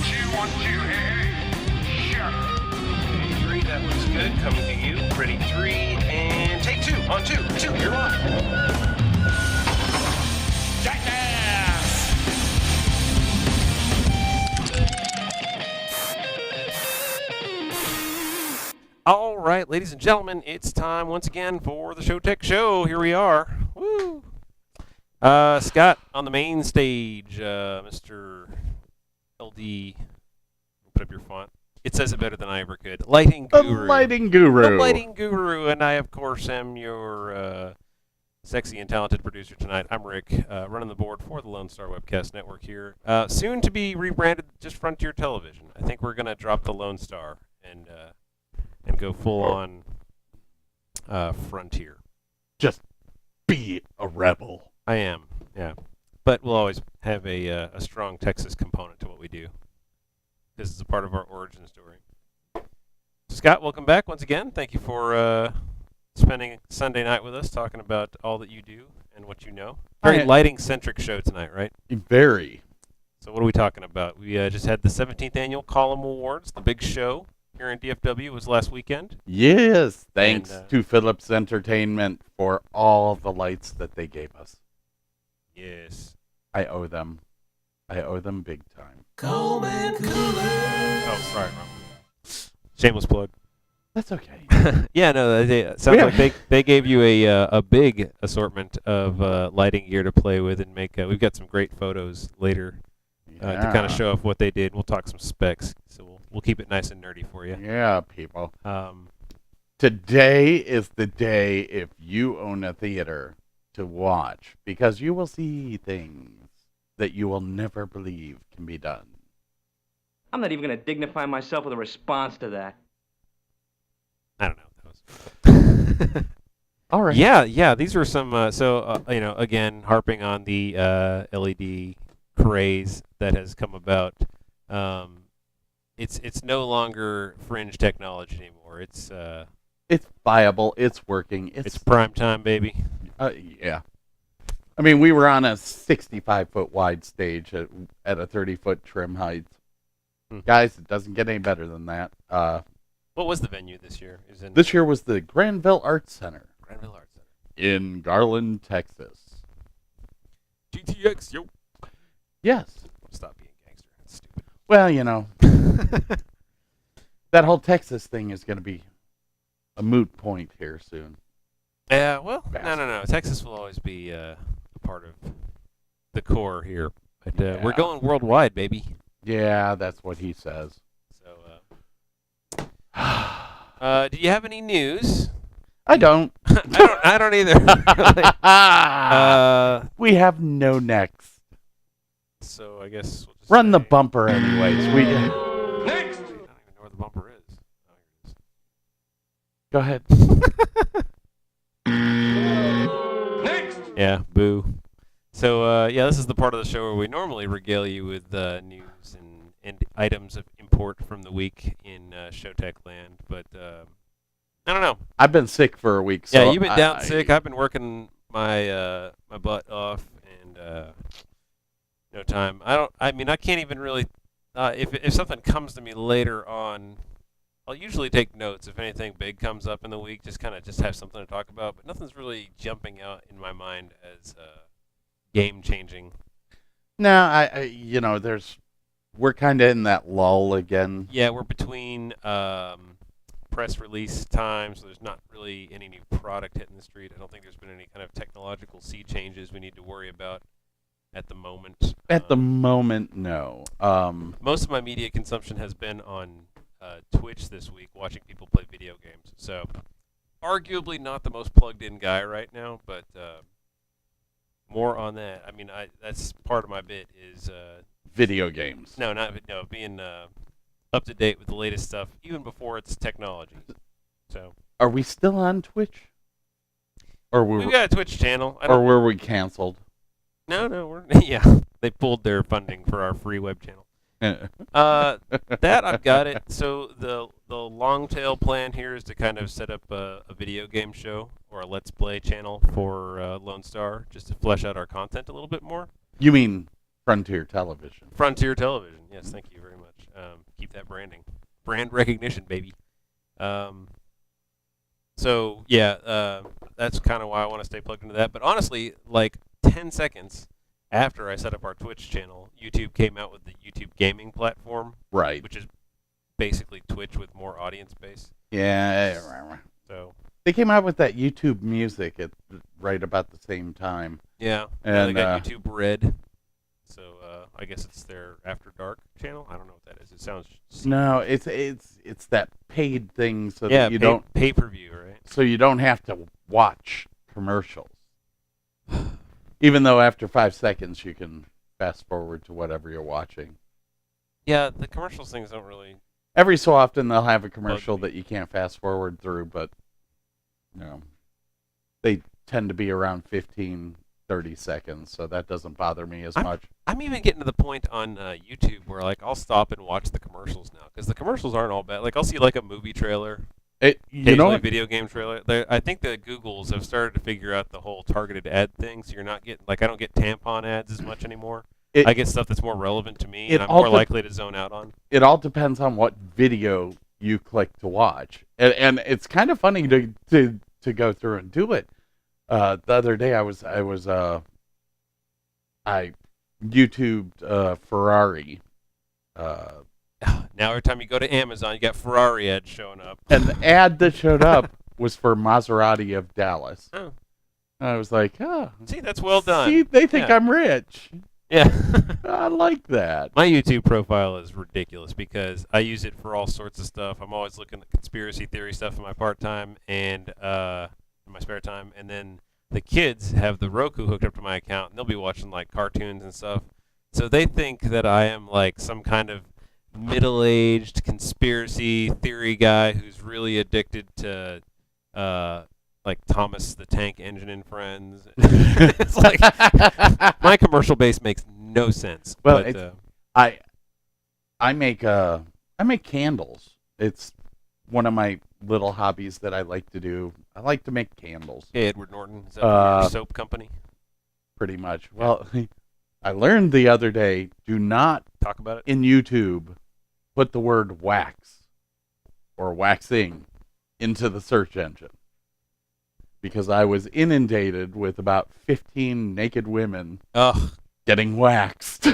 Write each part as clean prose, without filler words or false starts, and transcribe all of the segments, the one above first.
Two, 1, 2, hey, sharp. Okay, 3, that looks good. Coming to you. Ready, 3, and take 2. On 2, you're live. Jackass! All right, ladies and gentlemen, it's time once again for the Showtech Show. Here we are. Woo! Scott on the main stage, Mr. LD. Put up your font. It says it better than I ever could. Lighting The Guru. lighting guru. The lighting guru, and I, of course, am your sexy and talented producer tonight. I'm Rick, running the board for the Lone Star Webcast Network here. Soon to be rebranded just Frontier Television. I think we're going to drop the Lone Star and go full on Frontier. Just be a rebel. I am, yeah. But we'll always have a strong Texas component to what we do. This is a part of our origin story. Scott, welcome back once again. Thank you for spending Sunday night with us, talking about all that you do and what you know. Very lighting-centric show tonight, right? Very. So what are we talking about? We just had the 17th Annual Column Awards, the big show here in DFW was last weekend. Yes, thanks And, to Phillips Entertainment for all the lights that they gave us. Yes. I owe them. I owe them big time. Oh, sorry, wrong. Shameless plug. That's okay. Yeah, no, sounds like they gave you a big assortment of lighting gear to play with and make. We've got some great photos later to kind of show off what they did. We'll talk some specs, so we'll keep it nice and nerdy for you. Yeah, people. Um, Today is the day if you own a theater to watch, because you will see things that you will never believe can be done. I'm not even going to dignify myself with a response to that. I don't know. That was All right. Yeah. These are some. Again, harping on the LED craze that has come about. It's no longer fringe technology anymore. It's viable. It's working. it's prime time, baby. Yeah. I mean, we were on a 65-foot wide stage at a 30-foot trim height. Guys, it doesn't get any better than that. What was the venue this year? This year was the Granville Arts Center Granville Arts Center. in Garland, Texas. GTX, yo. Yes. Stop being gangster. That's stupid. Well, you know, that whole Texas thing is going to be a moot point here soon. Yeah, well, no. Texas will always be a part of the core here. But we're going worldwide, baby. Yeah, that's what he says. So, do you have any news? I don't. I don't either. We have no next. So I guess we'll just Run the say- bumper anyways. We Next. I don't even know where the bumper is. Oh, here it is. Go ahead. Next. Yeah, boo. So this is the part of the show where we normally regale you with news and items of import from the week in Showtech land, but I don't know. I've been sick for a week. So Yeah, you've been down sick. I've been working my my butt off, and no time. I can't even really. If something comes to me later on, I'll usually take notes. If anything big comes up in the week, just have something to talk about. But nothing's really jumping out in my mind as game changing. No, we're kind of in that lull again. Yeah, we're between press release time, so there's not really any new product hitting the street. I don't think there's been any kind of technological sea changes we need to worry about at the moment. At the moment, no. Most of my media consumption has been on Twitch this week, watching people play video games. So, arguably not the most plugged-in guy right now, but more on that. I mean, that's part of my bit is Video games. being up to date with the latest stuff, even before it's technology. So, Are we still on Twitch? Or we've got a Twitch channel. were we canceled? No, we're yeah. They pulled their funding for our free web channel. That I've got it. So the long tail plan here is to kind of set up a video game show or a Let's Play channel for Lone Star, just to flesh out our content a little bit more. You mean Frontier Television? Frontier Television, Yes, thank you very much. Keep that brand recognition, baby. So yeah, that's kind of why I want to stay plugged into that. But honestly, like 10 seconds after I set up our Twitch channel, YouTube came out with the YouTube gaming platform, Right. which is basically Twitch with more audience base. Yeah. So They came out with that YouTube music at right about the same time. yeah, And, they got YouTube Red. So I guess it's their After Dark channel. I don't know what that is. It sounds No, it's that paid thing so yeah, that you don't pay-per-view, right? so you don't have to watch commercials. Even though after 5 seconds you can fast forward to whatever you're watching. Yeah, the commercials things don't really. Every so often they'll have a commercial me. that you can't fast forward through, but they tend to be around 15, 30 seconds, so that doesn't bother me as much. I'm even getting to the point on YouTube where like I'll stop and watch the commercials now because the commercials aren't all bad. Like I'll see like a movie trailer, You know occasionally what? video game trailer. I think the Googles have started to figure out the whole targeted ad thing, so you're not getting like I don't get tampon ads as much anymore. I get stuff that's more relevant to me, and I'm more likely to zone out on. It all depends on what video you click to watch, and it's kind of funny to go through and do it. The other day I YouTubed Ferrari, Now every time you go to Amazon, you got Ferrari ads showing up. and the ad that showed up was for Maserati of Dallas. Oh. I was like, oh, See, that's well done. see, they think Yeah. I'm rich. Yeah. I like that. My YouTube profile is ridiculous because I use it for all sorts of stuff. I'm always looking at conspiracy theory stuff in my part-time and in my spare time. And then the kids have the Roku hooked up to my account, and they'll be watching like cartoons and stuff. So they think that I am like some kind of middle-aged conspiracy theory guy who's really addicted to like Thomas the Tank Engine and Friends. It's like my commercial base makes no sense. Well, but, I make candles. It's one of my little hobbies that I like to do. I like to make candles, hey, Edward Norton, is that your soap company? pretty much. Well, I learned the other day, do not Talk about it. in YouTube put the word wax or waxing into the search engine, because I was inundated with about 15 naked women Ugh. getting waxed.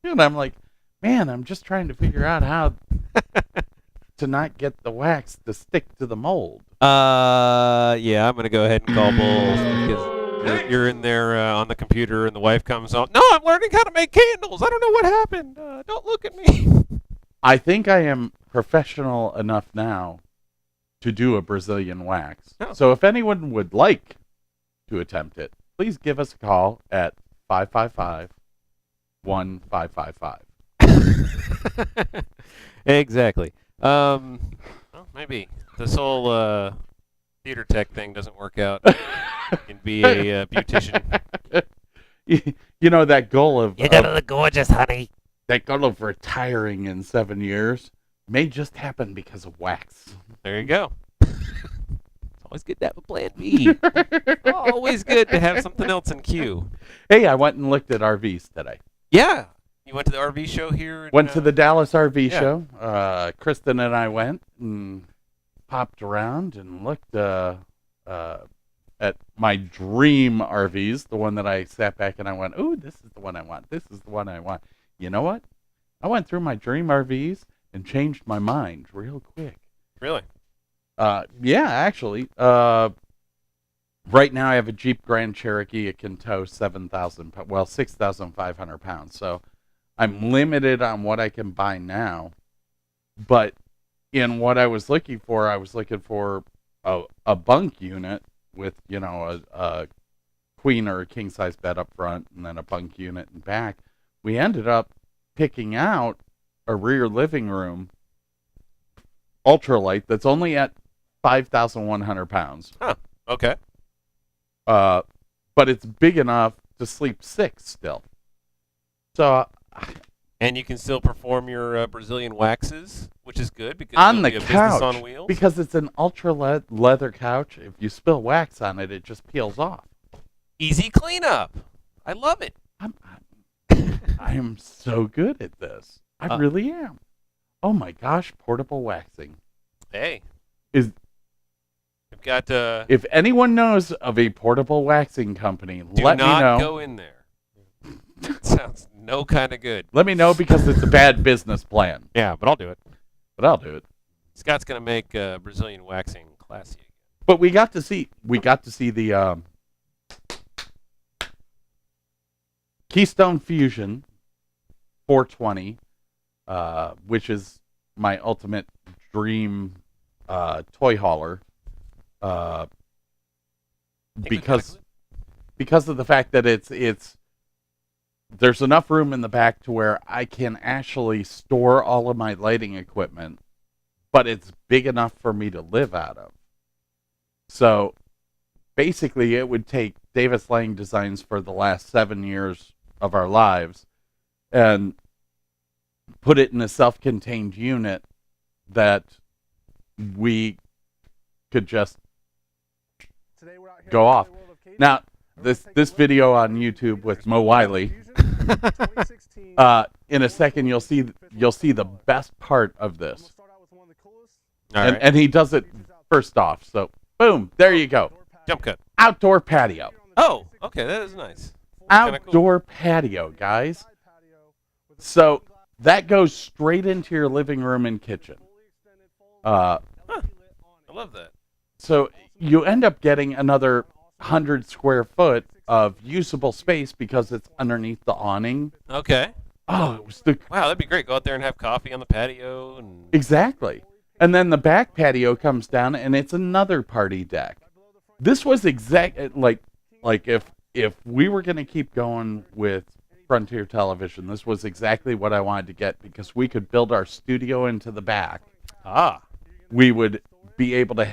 And I'm like, man, I'm just trying to figure out how to not get the wax to stick to the mold. Yeah, I'm gonna go ahead and call bulls because you're in there on the computer and the wife comes on. No, I'm learning how to make candles. I don't know what happened. Don't look at me. I think I am professional enough now to do a Brazilian wax. Oh. So if anyone would like to attempt it, please give us a call at 555-1555. Exactly. Well, maybe this whole theater tech thing doesn't work out. You can be a beautician. You know, that goal of You're gonna look gorgeous, honey. that goal of retiring in 7 years may just happen because of wax. There you go. It's always good to have a plan B. Always good to have something else in queue. Hey, I went and looked at RVs today. Yeah. You went to the RV show here? Went to the Dallas RV yeah. show. Kristen and I went and popped around and looked at my dream RVs, the one that I sat back and I went, ooh, this is the one I want. This is the one I want. You know what? I went through my dream RVs and changed my mind real quick. Really? Yeah, actually. Right now I have a Jeep Grand Cherokee. It can tow 6,500 pounds. So I'm limited on what I can buy now. But in what I was looking for a bunk unit with, a queen or a king size bed up front and then a bunk unit in back. We ended up picking out a rear living room ultralight that's only at 5,100 pounds. Huh. Okay. But it's big enough to sleep six still. So And you can still perform your Brazilian waxes, which is good because on it'll the be a business couch, on wheels. because it's an ultra leather couch, if you spill wax on it, it just peels off. Easy cleanup. I love it. I'm I am so good at this. I really am. Oh my gosh, portable waxing. Hey, Is we've got. if anyone knows of a portable waxing company, Do let me not know. go in there. Sounds no kind of good. Let me know because it's a bad business plan. Yeah, but I'll do it. But I'll do it. Scott's gonna make Brazilian waxing classy. But we got to see the Keystone Fusion 420, which is my ultimate dream toy hauler, because of the fact that it's there's enough room in the back to where I can actually store all of my lighting equipment, but it's big enough for me to live out of. So basically, it would take Davis Lang Designs for the last 7 years of our lives and put it in a self-contained unit that we could just go off. Now, this video on YouTube with Mo Wiley, in a second you'll see the best part of this. All right. And he does it first off. So boom, there you go. Jump cut. Outdoor patio. Oh, okay, that is nice. Kinda cool. Outdoor patio, guys. So that goes straight into your living room and kitchen. I love that. So you end up getting another 100 square foot of usable space because it's underneath the awning. Okay. Oh, it was the Wow, that'd be great. Go out there and have coffee on the patio and. exactly. And then the back patio comes down and it's another party deck. This was like if we were going to keep going with Frontier Television, this was exactly what I wanted to get because we could build our studio into the back. Ah. We would be able to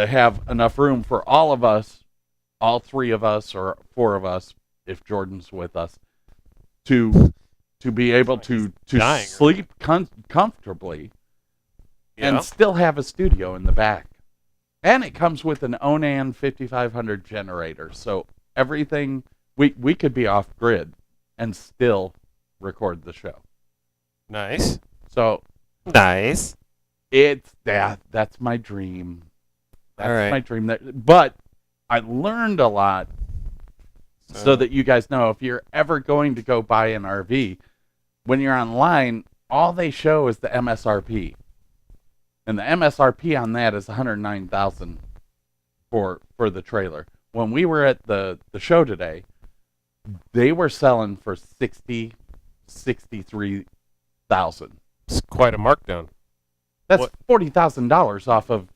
have enough room for all of us, all three of us or four of us, if Jordan's with us, to be able to Dying. sleep comfortably Yeah. and still have a studio in the back. And it comes with an Onan 5500 generator, so everything we could be off grid and still record the show. Nice. So Nice. it's that's my dream. That's All right. my dream. But I learned a lot so that you guys know if you're ever going to go buy an RV, when you're online, all they show is the MSRP. And the MSRP on that is $109,000 for the trailer. When we were at the show today, they were selling for $63,000. It's quite a markdown. That's What- $40,000 off of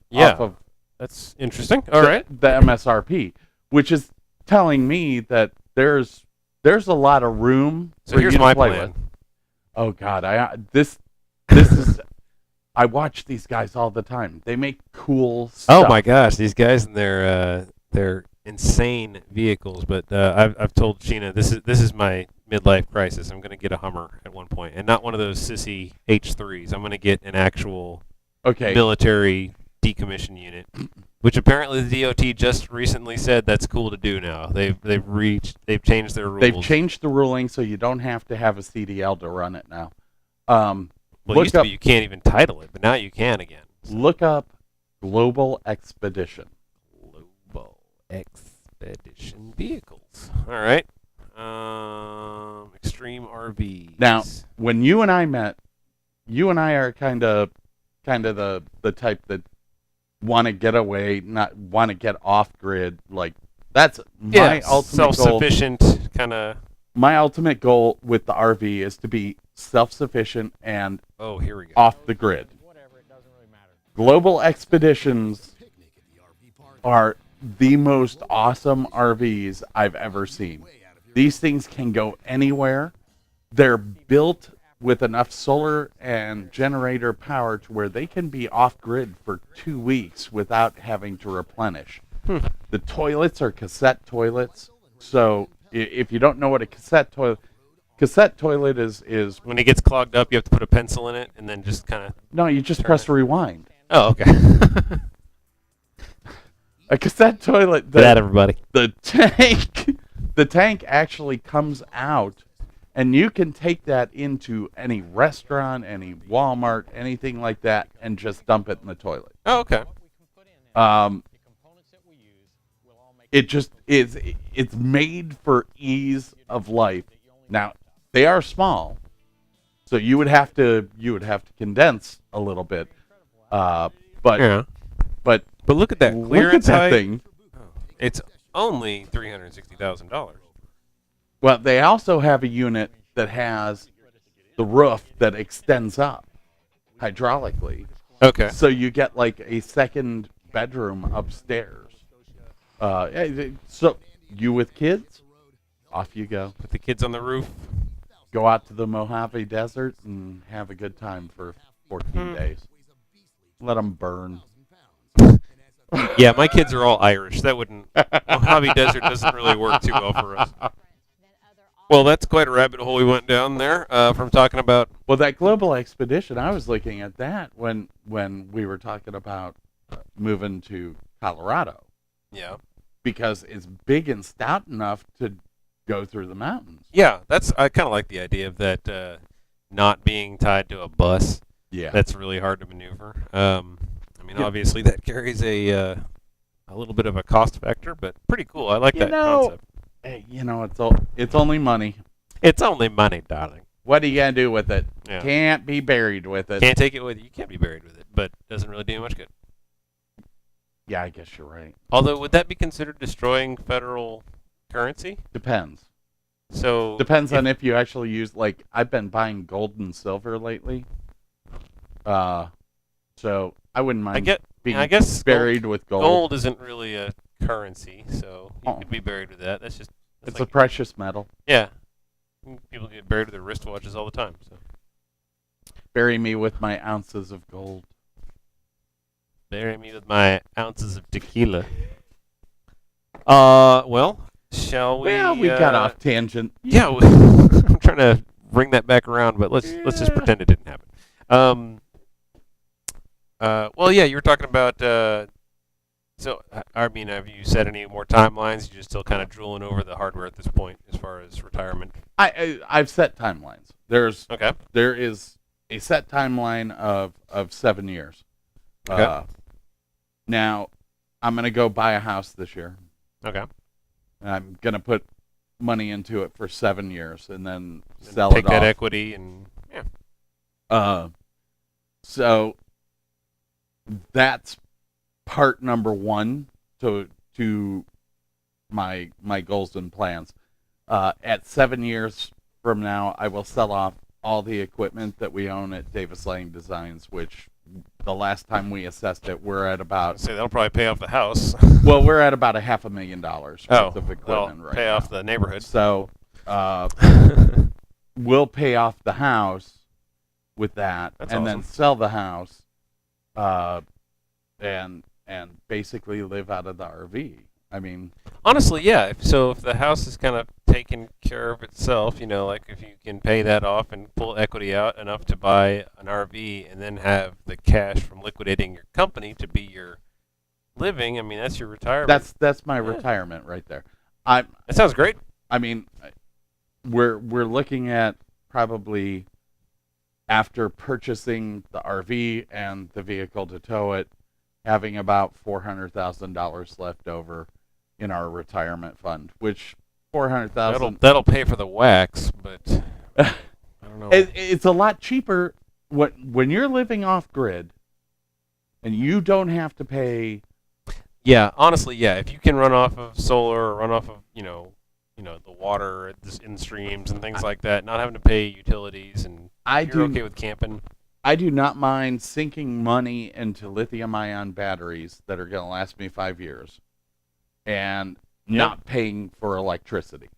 That's interesting. All right. the MSRP, which is telling me that there's a lot of room So for here's you to my play plan. with. Oh God, this is I watch these guys all the time. They make cool stuff. Oh my gosh, these guys and their insane vehicles. But I've told Sheena this is my midlife crisis. I'm gonna get a Hummer at one point, and not one of those sissy H3s. I'm gonna get an actual military decommission unit, which apparently the DOT just recently said that's cool to do now. They've changed their rules. They've changed the ruling so you don't have to have a CDL to run it now. Well, it used to be you can't even title it, but now you can again. Look up Global Expedition. Global Expedition vehicles. All right. Extreme RVs. Now, when you and I met, you and I are kind of the type that want to get away, not want to get off grid. Like that's my ultimate goal. self-sufficient kind of. My ultimate goal with the RV is to be self-sufficient and Oh, here we go. off the grid. Global Expeditions are the most awesome RVs I've ever seen. These things can go anywhere. They're built with enough solar and generator power to where they can be off grid for 2 weeks without having to replenish. The toilets are cassette toilets. So if you don't know what a cassette toilet is When it gets clogged up, you have to put a pencil in it and then just kind of. no, you just press rewind. Oh, okay. A cassette toilet. that everybody. The tank actually comes out And you can take that into any restaurant, any Walmart, anything like that, and just dump it in the toilet. Oh, okay. It just is. It's made for ease of life. Now they are small, so you would have to condense a little bit. But Yeah. but But look at that look at clearance that height. thing. It's only $360,000. Well, they also have a unit that has the roof that extends up hydraulically, Okay. so you get like a second bedroom upstairs. So you with kids, off you go. Put the kids on the roof. Go out to the Mojave Desert and have a good time for 14 days. Let them burn. Yeah, my kids are all Irish. That wouldn't. Mojave Desert doesn't really work too well for us. Well, that's quite a rabbit hole we went down there from talking about. Well, that global expedition, I was looking at that when we were talking about moving to Colorado, Yeah. because it's big and stout enough to go through the mountains. Yeah, I kind of like the idea of that not being tied to a bus. Yeah. That's really hard to maneuver. I mean, obviously that carries a little bit of a cost factor, but pretty cool. I like that concept. Hey, it's only money. It's only money, darling. What are you gonna do with it? Yeah. Can't be buried with it. Can't take it with you. You can't be buried with it, but doesn't really do you much good. Yeah, I guess you're right. Although, would that be considered destroying federal currency? Depends. So Depends on if you actually use, like, I've been buying gold and silver lately. So I wouldn't mind being I guess buried with gold. gold isn't really a currency, so you Oh. could be buried with that. That's It's a like, precious metal. yeah. People get buried with their wristwatches all the time. So Bury me with my ounces of gold. bury me with my ounces of tequila. Well, shall we? Well, we got off tangent. Yeah, I'm trying to bring that back around, but let's just Yeah. pretend it didn't happen. Well, yeah, you were talking about. So, I mean, have you set any more timelines? You're still kind of drooling over the hardware at this point, as far as retirement. I've set timelines. Okay. There is a set timeline of 7 years. Okay. Now, I'm gonna go buy a house this year. Okay. And I'm gonna put money into it for 7 years and then And sell take it that off. equity and yeah. So that's part number one to my goals and plans. At 7 years from now, I will sell off all the equipment that we own at Davis Lang Designs, which the last time we assessed it, we're at I'd about say that'll probably pay off the house. we're at about $500,000 Oh, worth of that'll equipment right pay now. off the neighborhood. So we'll pay off the house with that, That's and awesome. then sell the house, and basically live out of the RV. I mean, Honestly, yeah. If the house is kind of taking care of itself, like if you can pay that off and pull equity out enough to buy an RV and then have the cash from liquidating your company to be your living, I mean, that's your retirement. that's my Yeah. retirement right there. That sounds great. I mean, we're looking at probably, after purchasing the RV and the vehicle to tow it, having about $400,000 left over in our retirement fund, which $400,000 That'll pay for the wax, but I don't know. it's a lot cheaper when you're living off grid and you don't have to pay. Yeah, honestly, yeah. If you can run off of solar or run off of the water in streams and things like that, not having to pay utilities, and you're okay with camping. I do not mind sinking money into lithium-ion batteries that are going to last me 5 years, and not paying for electricity.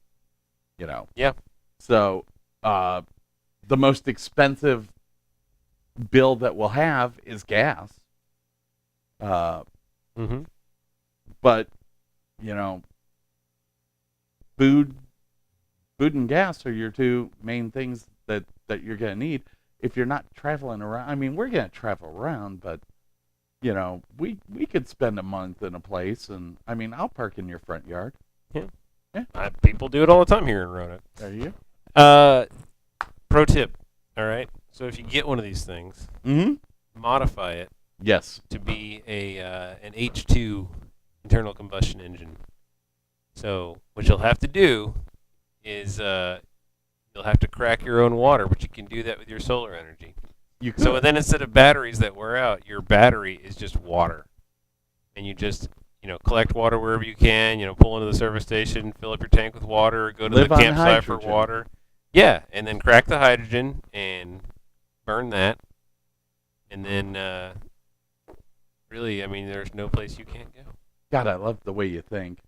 Yeah. So, the most expensive bill that we'll have is gas. Mm-hmm. But, food and gas are your two main things that you're going to need if you're not traveling around. I mean, we're going to travel around, but, we could spend a month in a place, and, I mean, I'll park in your front yard. People do it all the time here in Roanoke. There you Pro tip. All right. So if you get one of these things, Mm-hmm. modify it Yes. to be an H2 internal combustion engine. So what you'll have to do is you'll have to crack your own water, but you can do that with your solar energy. You could. So then instead of batteries that wear out, your battery is just water. And you just, collect water wherever you can, pull into the service station, fill up your tank with water, go to Live the on campsite for hydrogen. water. Yeah, and then crack the hydrogen and burn that. And then really, there's no place you can't go. God, I love the way you think.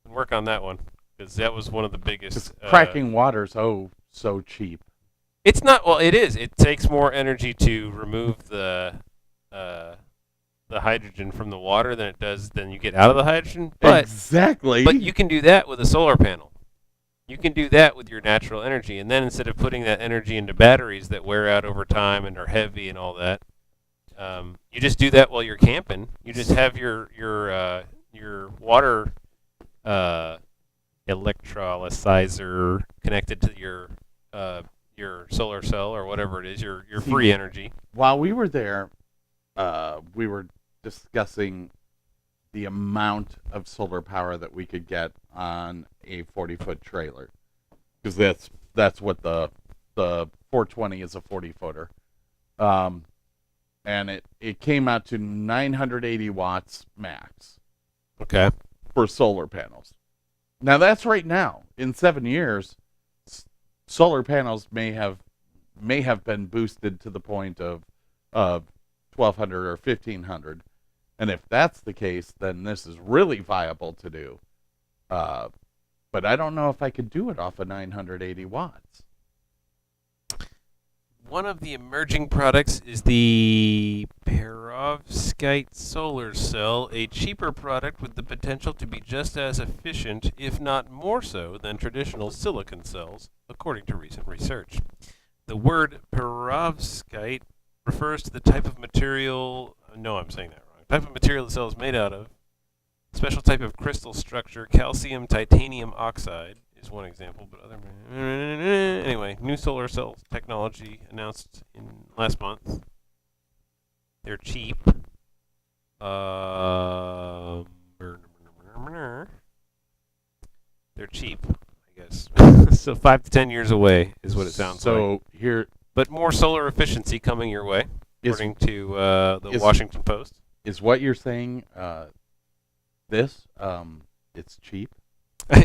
Work on that one, because that was one of the biggest. Because cracking water's so cheap. It's not. Well, it is. It takes more energy to remove the hydrogen from the water than you get out of the hydrogen. But Exactly. but you can do that with a solar panel. You can do that with your natural energy, and then instead of putting that energy into batteries that wear out over time and are heavy and all that, you just do that while you're camping. You just have your water electrolyzer connected to your solar cell or whatever it is, your free energy. While we were there, we were discussing the amount of solar power that we could get on a 40-foot trailer, because that's what the 420 is, a 40-footer, and it came out to 980 watts max Okay. for solar panels. Now that's right now. In 7 years, solar panels may have been boosted to the point of 1,200 or 1,500. And if that's the case, then this is really viable to do. But I don't know if I could do it off of 980 watts. One of the emerging products is the perovskite solar cell, a cheaper product with the potential to be just as efficient, if not more so, than traditional silicon cells, according to recent research. The word perovskite refers to the type of material. No, I'm saying that wrong. Type of material the cell is made out of. Special type of crystal structure, calcium titanium oxide is one example, but other anyway, new solar cell technology announced in last month. They're cheap. They're cheap, I guess. So 5 to 10 years away is what it sounds like. So here But more solar efficiency coming your way, is according to the is- Washington Post. what you're saying. It's cheap.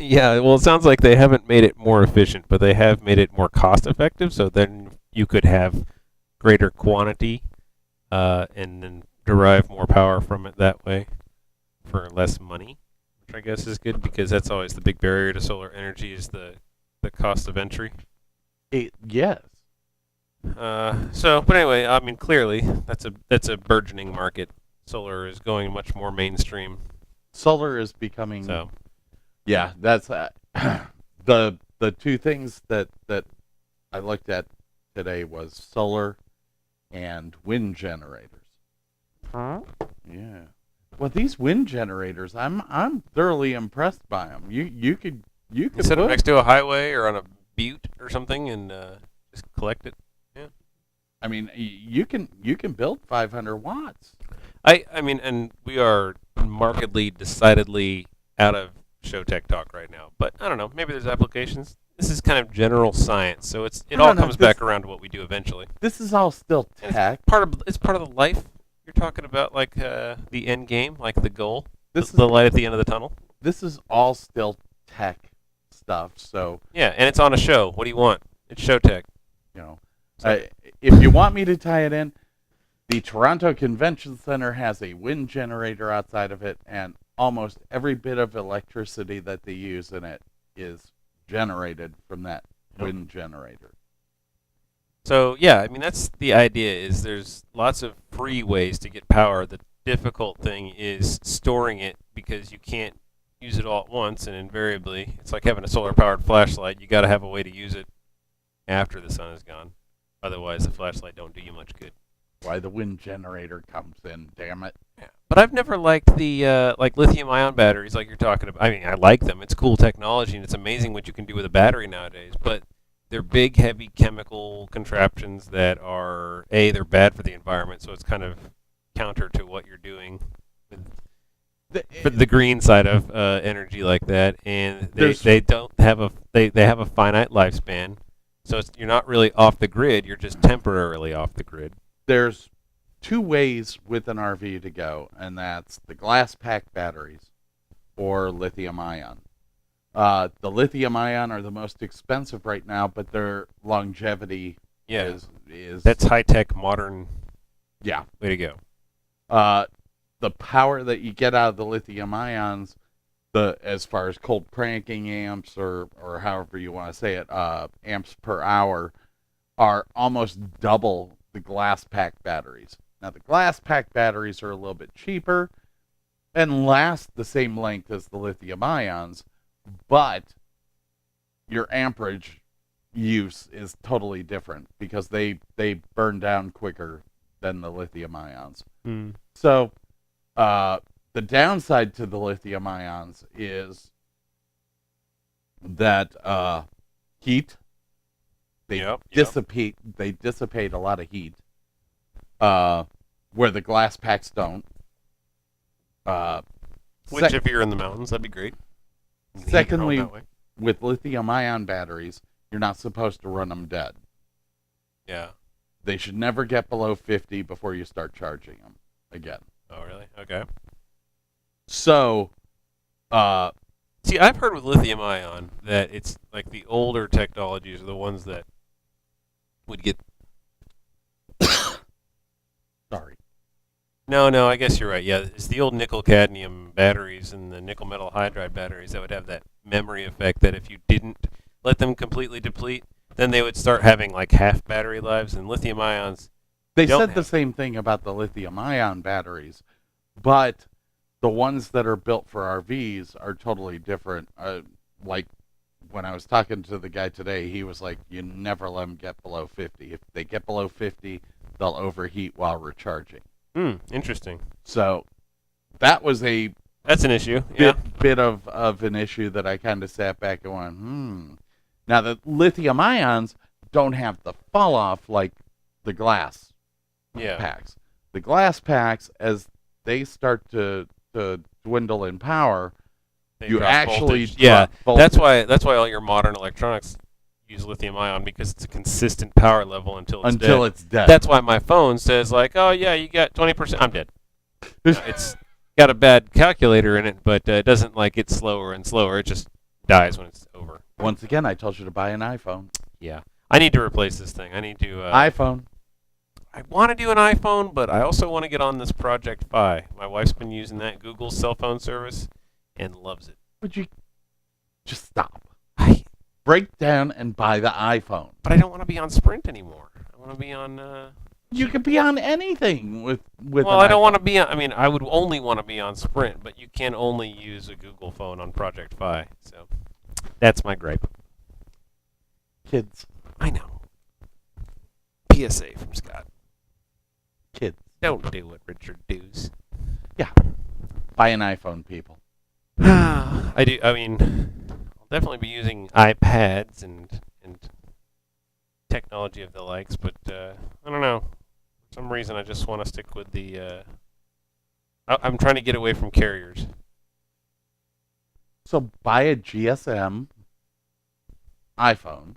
Yeah, well, it sounds like they haven't made it more efficient, but they have made it more cost effective. So then you could have greater quantity, and then derive more power from it that way for less money, which I guess is good because that's always the big barrier to solar energy is the cost of entry. Yes. But anyway, clearly that's a burgeoning market. Solar is going much more mainstream. Solar is becoming. So Yeah, that's the two things that I looked at today was solar and wind generators. Huh? Yeah. Well, these wind generators, I'm thoroughly impressed by them. You could set them put- next to a highway or on a butte or something and just collect it. I mean, you can build 500 watts. And we are markedly, decidedly out of show tech talk right now. But I don't know. Maybe there's applications. This is kind of general science, so it No, all no, comes back around to what we do eventually. This is all still And tech. It's part of the life. You're talking about like the end game, like the goal, This the is light at the end of the tunnel. this is all still tech stuff. So Yeah, and it's on a show. What do you want? It's show tech. you know, So- if you want me to tie it in, the Toronto Convention Center has a wind generator outside of it, and almost every bit of electricity that they use in it is generated from that wind generator. So yeah, that's the idea. Is there's lots of free ways to get power. The difficult thing is storing it because you can't use it all at once, and invariably, it's like having a solar-powered flashlight. You got to have a way to use it after the sun is gone. Otherwise, the flashlight don't do you much good. Why the wind generator comes in, damn it. Yeah. But I've never liked the lithium-ion batteries like you're talking about. I like them. It's cool technology, and it's amazing what you can do with a battery nowadays. But they're big, heavy chemical contraptions that are they're bad for the environment, so it's kind of counter to what you're doing with the green side of energy like that, and they don't have they have a finite lifespan, so you're not really off the grid. You're just temporarily off the grid. There's two ways with an RV to go, and that's the glass pack batteries or lithium ion. The lithium ion are the most expensive right now, but their longevity is that's high tech, modern. Yeah. Way to go. The power that you get out of the lithium ions, as far as cold cranking amps or however you want to say it, amps per hour, are almost double the glass pack batteries. Now the glass pack batteries are a little bit cheaper and last the same length as the lithium ions, but your amperage use is totally different because they burn down quicker than the lithium ions. So the downside to the lithium ions is that heat. They dissipate a lot of heat, where the glass packs don't. Which, if you're in the mountains, that'd be great. Secondly, with lithium ion batteries, you're not supposed to run them dead. Yeah. They should never get below 50 before you start charging them again. Oh, really? Okay. So, see, I've heard with lithium ion that it's like the older technologies are the ones that would get. Sorry. No, I guess you're right. Yeah, it's the old nickel cadmium batteries and the nickel metal hydride batteries that would have that memory effect that if you didn't let them completely deplete, then they would start having like half battery lives, and lithium ions. They said the same thing about the lithium ion batteries, but the ones that are built for RVs are totally different. Like when I was talking to the guy today, he was like, you never let them get below 50. If they get below 50, they'll overheat while recharging. Interesting. So that was that's an issue. Bit of an issue that I kind of sat back and went, Now the lithium ions don't have the fall off like the glass packs. The glass packs, as they start to dwindle in power, you actually drop voltage. That's why all your modern electronics use lithium ion, because it's a consistent power level until it's dead. That's why my phone says like, oh yeah, you got 20%. I'm dead. It's got a bad calculator in it, but it doesn't like get slower and slower. It just dies when it's over. Once again, I told you to buy an iPhone. Yeah, I need to replace this thing. I need to iPhone. I want to do an iPhone, but I also want to get on this Project Fi. My wife's been using that Google cell phone service and loves it. Would you just stop? Break down and buy the iPhone. But I don't want to be on Sprint anymore. I want to be on. You could be on anything with. Well, I don't want to be on. I mean, I would only want to be on Sprint, but you can only use a Google phone on Project Fi. So that's my gripe. Kids. I know. PSA from Scott. Kids. Don't do what Richard does. Yeah. Buy an iPhone, people. I do. I mean, I'll definitely be using iPads and technology of the likes, but I don't know. For some reason, I just want to stick with the. I'm trying to get away from carriers. So buy a GSM iPhone,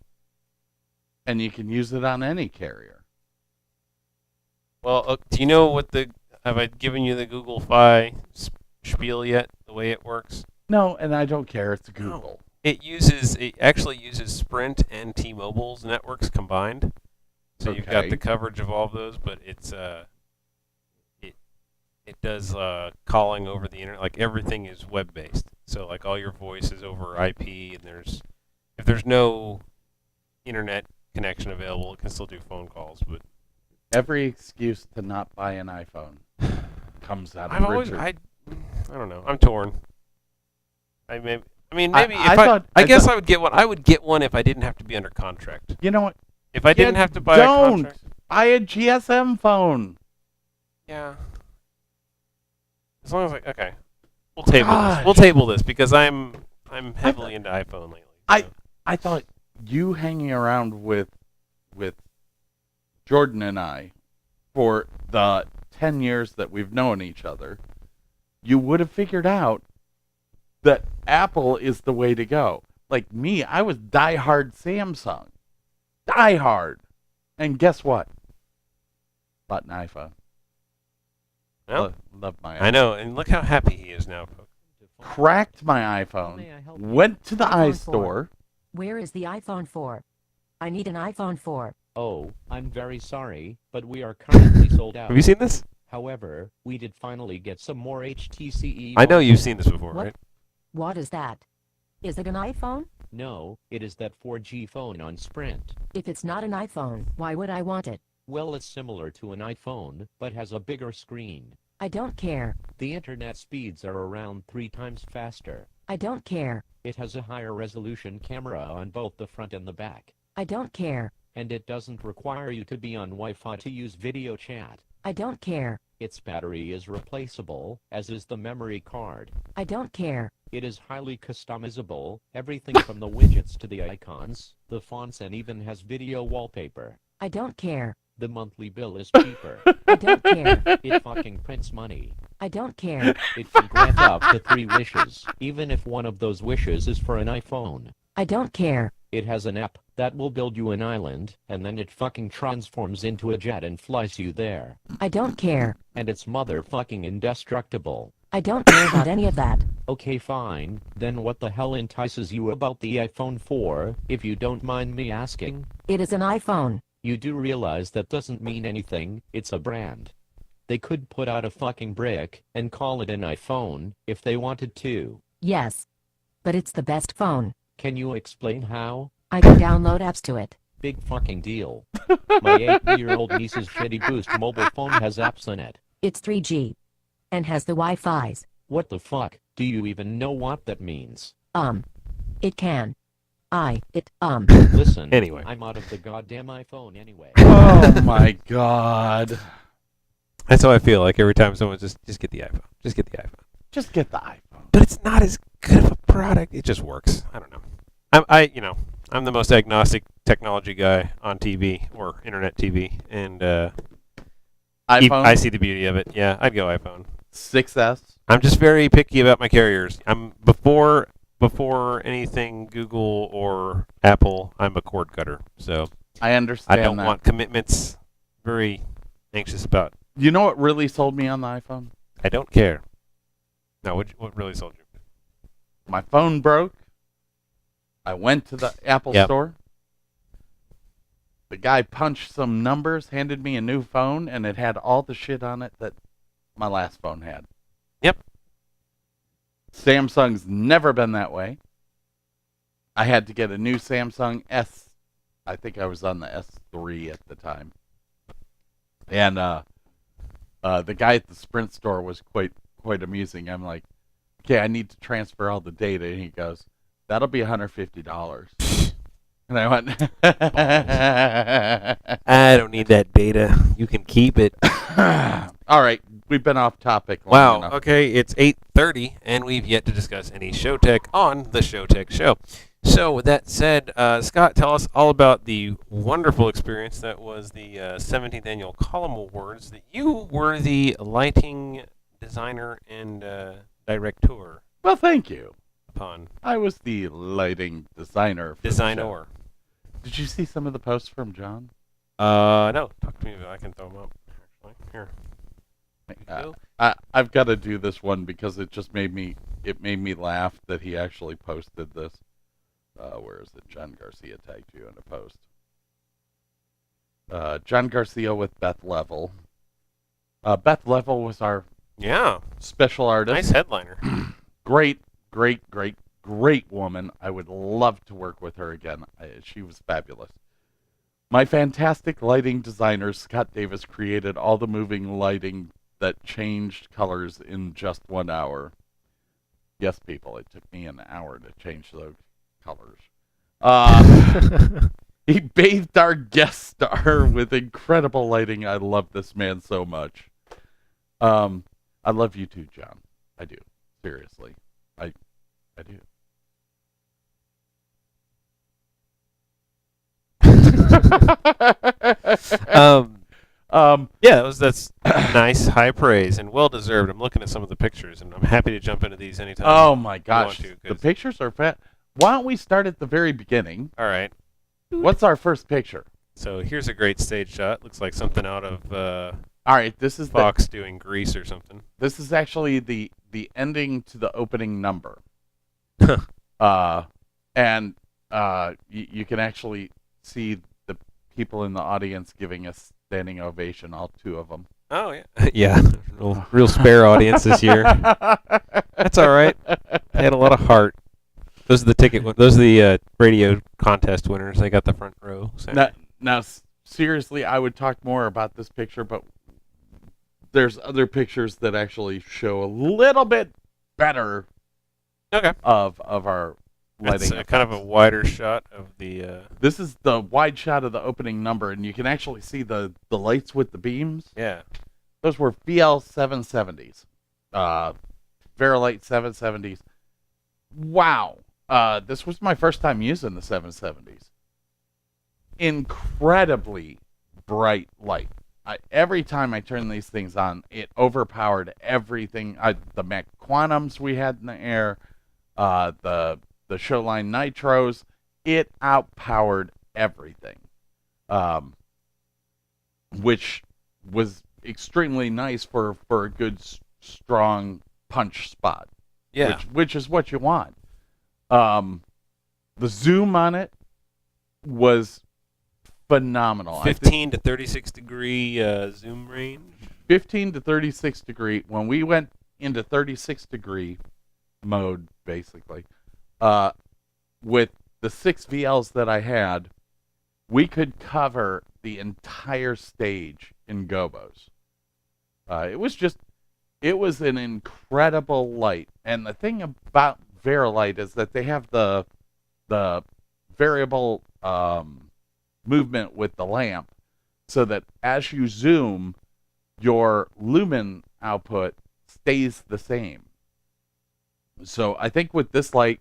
and you can use it on any carrier. Well, do you know what have I given you the Google Fi spiel yet? The way it works? No, and I don't care. It's Google. It actually uses Sprint and T-Mobile's networks combined. So you've got the coverage of all of those, but it's it does calling over the internet. Like everything is web based. So like all your voice is over IP, and if there's no internet connection available, it can still do phone calls. But every excuse to not buy an iPhone comes out of Richard. I don't know. I'm torn. I guess I would get one. I would get one if I didn't have to be under contract. You know what? If I didn't have to buy a contract. Buy a GSM phone. Yeah. As long as okay. We'll table this because I'm heavily into iPhone lately. So. I thought you hanging around with Jordan and I for the 10 years that we've known each other, you would have figured out that Apple is the way to go. Like me, I was diehard Samsung. Diehard. And guess what? Bought an iPhone. Well, Love my iPhone. I know, and look how happy he is now, folks. Cracked my iPhone. Went to the iPhone iStore. Where is the iPhone 4? I need an iPhone 4. Oh, I'm very sorry, but we are currently sold out. Have you seen this? However, we did finally get some more HTC. I know you've seen this before, What? right? What is that? Is it an iPhone? No, it is that 4G phone on Sprint. If it's not an iPhone, why would I want it? Well, it's similar to an iPhone, but has a bigger screen. I don't care. The internet speeds are around 3 times faster. I don't care. It has a higher resolution camera on both the front and the back. I don't care. And it doesn't require you to be on Wi-Fi to use video chat. I don't care. Its battery is replaceable, as is the memory card. I don't care. It is highly customizable, everything from the widgets to the icons, the fonts, and even has video wallpaper. I don't care. The monthly bill is cheaper. I don't care. It fucking prints money. I don't care. It can grant up to 3 wishes, even if one of those wishes is for an iPhone. I don't care. It has an app that will build you an island, and then it fucking transforms into a jet and flies you there. I don't care. And it's motherfucking indestructible. I don't care about any of that. Okay, fine. Then what the hell entices you about the iPhone 4, if you don't mind me asking? It is an iPhone. You do realize that doesn't mean anything, it's a brand. They could put out a fucking brick and call it an iPhone if they wanted to. Yes. But it's the best phone. Can you explain how? I can download apps to it. Big fucking deal. My 8-year-old niece's shitty Boost mobile phone has apps in it. It's 3G. And has the Wi-Fi's. What the fuck? Do you even know what that means? It can. Listen, Anyway. I'm out of the goddamn iPhone anyway. Oh my god. That's how I feel like every time someone just get the iPhone. Just get the iPhone. Just get the iPhone. But it's not as good of a product. It just works. I don't know. I'm the most agnostic technology guy on TV or internet TV, and iPhone I see the beauty of it. Yeah, I'd go iPhone. 6S. I'm just very picky about my carriers. I'm before anything Google or Apple, I'm a cord cutter. So I understand I don't that. want commitments. Very anxious about. You know what really sold me on the iPhone? I don't care. No, what really sold you? My phone broke. I went to the Apple Yep. store. The guy punched some numbers, handed me a new phone, and it had all the shit on it that my last phone had. Yep. Samsung's never been that way. I had to get a new Samsung S. I think I was on the S3 at the time. And the guy at the Sprint store was quite amusing. I'm like, okay, I need to transfer all the data. And he goes, that'll be $150. And I went, I don't need that data. You can keep it. all right, we've been off topic long Wow. enough. Okay, it's 8:30, and we've yet to discuss any show tech on the Show Tech Show. So, with that said, Scott, tell us all about the wonderful experience that was the 17th Annual Column Awards. That you were the lighting designer and director Well, thank you. upon I was the lighting designer. For the show. designer. Did you see some of the posts from John? No, talk to me about it. I can throw them up. Actually, here. You go. I've got to do this one because it just made me laugh that he actually posted this. Where is it? John Garcia tagged you in a post. John Garcia with Beth Level. Beth Level was our Yeah, special artist. nice headliner. Great woman. I would love to work with her again. She was fabulous. My fantastic lighting designer, Scott Davis, created all the moving lighting that changed colors in just 1 hour. Yes, people, it took me an hour to change those colors. He bathed our guest star with incredible lighting. I love this man so much. I love you too, John. I do. Seriously. I do. Yeah, that's nice, high praise, and well deserved. I'm looking at some of the pictures, and I'm happy to jump into these anytime. Oh my you gosh, want to, the 'cause- pictures are fat. Why don't we start at the very beginning? All right. What's our first picture? So here's a great stage shot. Looks like something out of All right, this is Fox doing Grease or something. this is actually the ending to the opening number. And you can actually see the people in the audience giving a standing ovation, all two of them. Oh yeah, yeah. Real spare audience this year. That's all right. They had a lot of heart. Those are the those are the radio contest winners. They got the front row. So. Now, seriously, I would talk more about this picture, but there's other pictures that actually show a little bit better Okay. of our That's lighting. kind of a wider shot of the. This is the wide shot of the opening number, and you can actually see the lights with the beams. Yeah. Those were VL 770s, Verilight 770s. Wow, this was my first time using the 770s. Incredibly bright light. Every time I turn these things on, it overpowered everything. The Mac Quantums we had in the air, the Showline Nitros, it outpowered everything, which was extremely nice for a good strong punch spot. Yeah. Which is what you want. The zoom on it was phenomenal. 15 to 36 degree zoom range. 15 to 36 degree. When we went into 36 degree mode, basically, with the 6 VLs that I had, we could cover the entire stage in gobos. It was an incredible light. And the thing about Verilight is that they have the variable movement with the lamp, so that as you zoom, your lumen output stays the same. So I think with this light,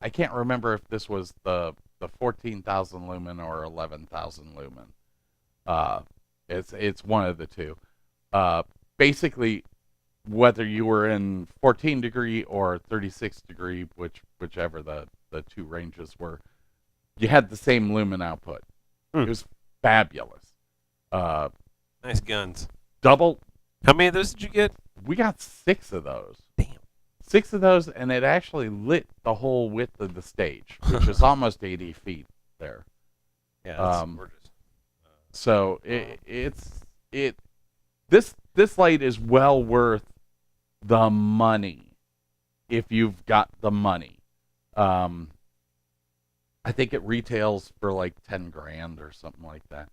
I can't remember if this was the 14,000 lumen or 11,000 lumen. It's one of the two. Basically, whether you were in 14 degree or 36 degree, whichever the two ranges were, you had the same lumen output. It was fabulous. Nice guns. Double. How many of those did you get? We got 6 of those. Damn. 6 of those, and it actually lit the whole width of the stage, which is almost 80 feet there. Yeah, that's gorgeous. So this light is well worth the money if you've got the money. I think it retails for like 10 grand or something like that.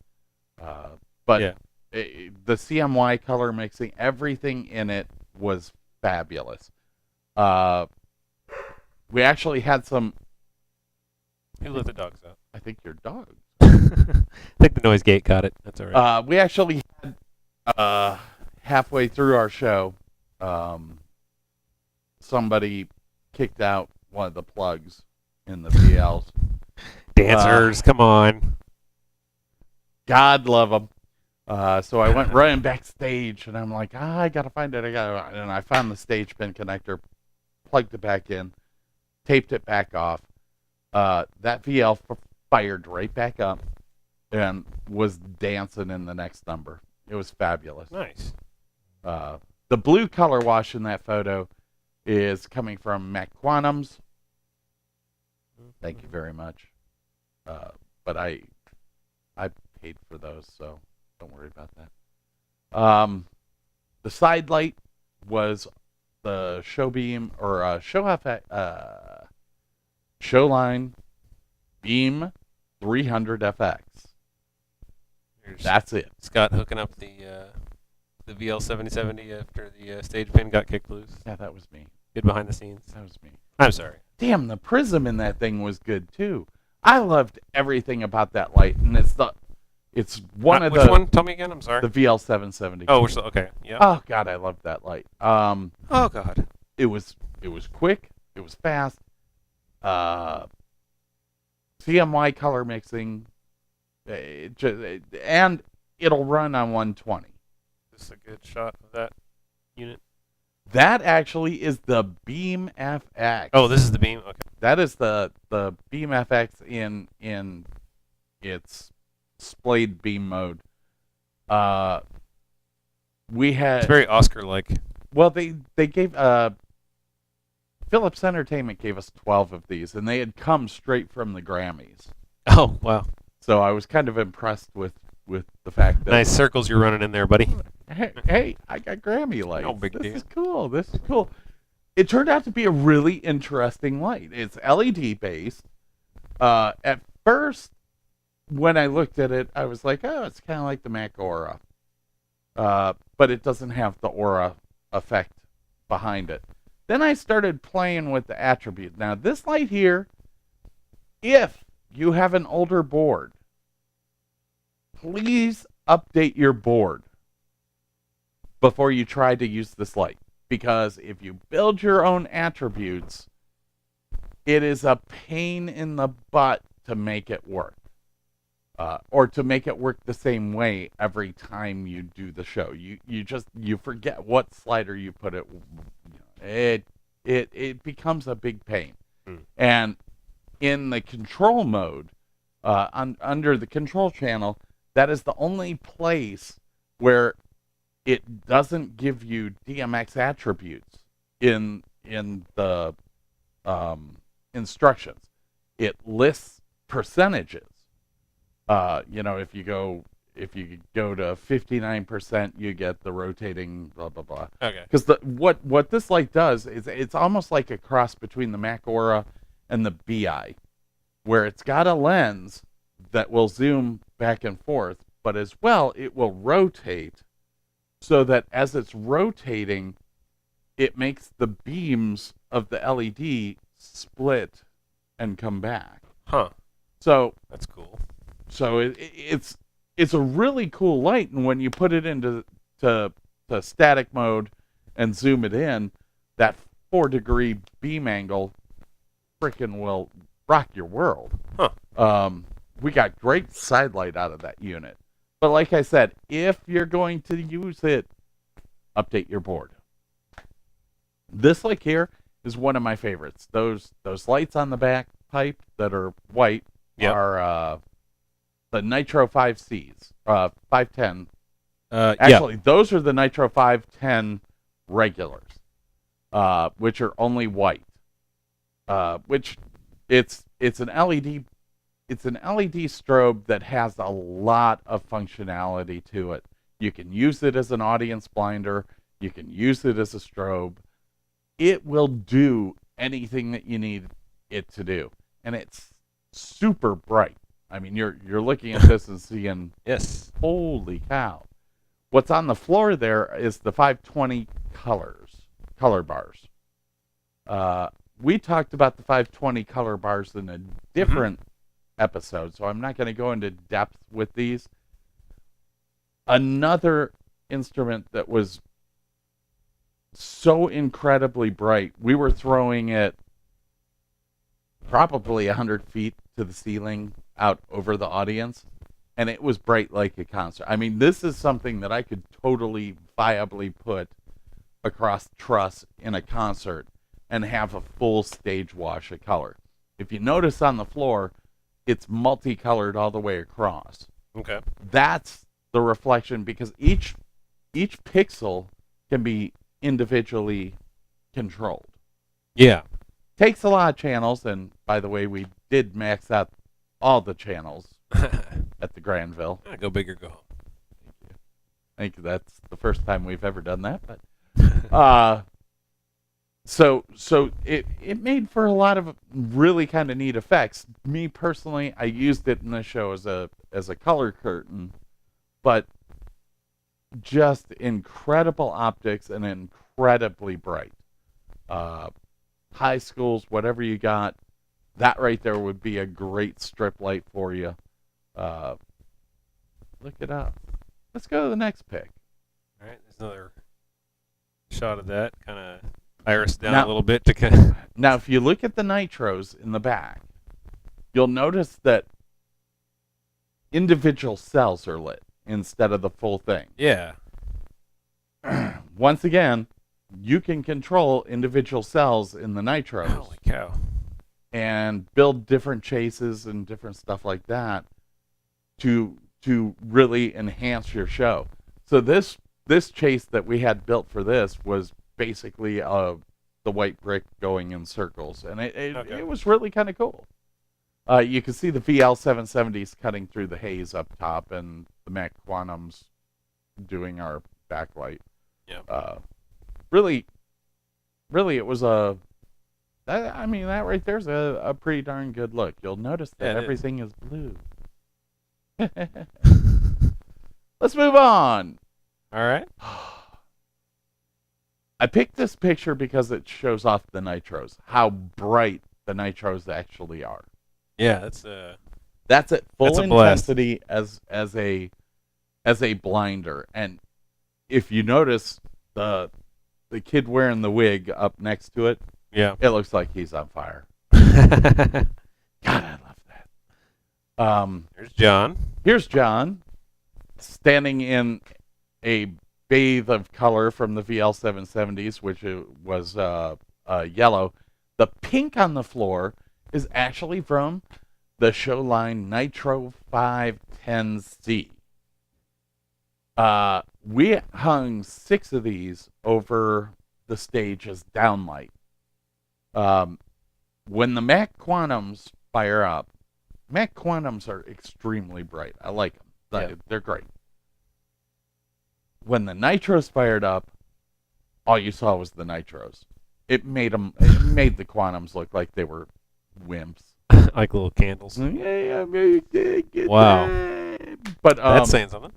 But yeah. The CMY color mixing, everything in it was fabulous. We actually had some. Who let the dogs out? I think your dog. I think the noise gate caught it. That's all right. We actually had halfway through our show, somebody kicked out one of the plugs in the VLs. Dancers, come on. God love them. So I went running backstage, and I'm like, I gotta find it. And I found the stage pin connector, plugged it back in, taped it back off. That VL fired right back up and was dancing in the next number. It was fabulous. Nice. The blue color wash in that photo is coming from Mac Quantums. Thank you very much. But I paid for those, so don't worry about that. The side light was the Showbeam or Showline Beam 300 FX. Here's That's it. Scott hooking up the VL 7070 after the stage pin got kicked loose. Yeah, that was me. Good behind the scenes. That was me. I'm sorry. Damn, the prism in that thing was good too. I loved everything about that light, and it's one of which the one? Tell me again. I'm sorry. the VL 770. Oh, we're still okay. Yeah. Oh God, I loved that light. Oh God. It was quick. It was fast. CMY color mixing And it'll run on 120. This is a good shot of that unit. That actually is the Beam FX. Oh, this is the beam. Okay. That is the Beam FX in its splayed beam mode. We had It's very Oscar-like. well they gave Philips Entertainment gave us 12 of these, and they had come straight from the Grammys. Oh, wow. So I was kind of impressed with the fact that Nice circles you're running in there, buddy. hey, I got Grammy lights. No big this deal. is cool. This is cool. It turned out to be a really interesting light. It's LED based. At first, when I looked at it, I was like, oh, it's kind of like the Mac Aura. But it doesn't have the Aura effect behind it. Then I started playing with the attribute. Now, this light here, if you have an older board, please update your board before you try to use this light. Because if you build your own attributes, it is a pain in the butt to make it work. Or to make it work the same way every time you do the show. You forget what slider you put it. It becomes a big pain. And in the control mode, under the control channel, that is the only place where it doesn't give you DMX attributes in the instructions. It lists percentages. If you go to 59%, you get the rotating blah blah blah. Okay. Because what this light does is it's almost like a cross between the Mac Aura and the BI, where it's got a lens that will zoom back and forth, but as well it will rotate, so that as it's rotating, it makes the beams of the LED split and come back. Huh. So That's cool. it's a really cool light, and when you put it into static mode and zoom it in, that 4-degree beam angle freaking will rock your world. Huh. We got great side light out of that unit. But like I said, if you're going to use it, update your board. This light here is one of my favorites. Those lights on the back pipe that are white Yep. are the Nitro 5Cs, 510. Yeah. Actually, those are the Nitro 510 regulars, which are only white. Which it's an LED. It's an LED strobe that has a lot of functionality to it. You can use it as an audience blinder. You can use it as a strobe. It will do anything that you need it to do, and it's super bright. I mean, you're looking at this and seeing, Yes. holy cow. What's on the floor there is the 520 color bars. We talked about the 520 color bars in a different episode, so I'm not going to go into depth with these. Another instrument that was so incredibly bright, we were throwing it probably 100 feet to the ceiling out over the audience, and it was bright like a concert. I mean, this is something that I could totally viably put across truss in a concert and have a full stage wash of color. If you notice on the floor, it's multicolored all the way across. Okay. That's the reflection, because each pixel can be individually controlled. Yeah. Takes a lot of channels, and by the way, we did max out all the channels at the Granville. Go big or go home. I think that's the first time we've ever done that, but so it made for a lot of really kind of neat effects. Me personally, I used it in the show as a color curtain, but just incredible optics and incredibly bright. High schools, whatever you got, that right there would be a great strip light for you. Look it up. Let's go to the next pick. All right. There's another shot of that. Kind of iris down Now- a little bit to kind of. Now, if you look at the nitros in the back, you'll notice that individual cells are lit instead of the full thing. Yeah. Once again, you can control individual cells in the nitros Holy cow. and build different chases and different stuff like that to really enhance your show. So this chase that we had built for this was basically the white brick going in circles, and it was really kind of cool. You can see the VL 770s cutting through the haze up top, and the Mac Quantums doing our backlight. Yeah. Really, it was that right there's a pretty darn good look. You'll notice that Yeah, it is. everything is blue. Let's move on. All right. I picked this picture because it shows off the nitros, how bright the nitros actually are. Yeah, that's That's at full That's a blast. intensity as a blinder. And if you notice the kid wearing the wig up next to it, yeah. it looks like he's on fire. God, I love that. There's John. Here's John standing in a bathe of color from the VL 770s, which was yellow. The pink on the floor is actually from the Showline Nitro 510C. We hung 6 of these over the stage as downlight. When the Mac Quantums fire up, Mac Quantums are extremely bright. I like them. Yeah. They're great. When the nitros fired up, all you saw was the nitros. It made the Quantums look like they were wimps. Like little candles. Wow. But That's saying something.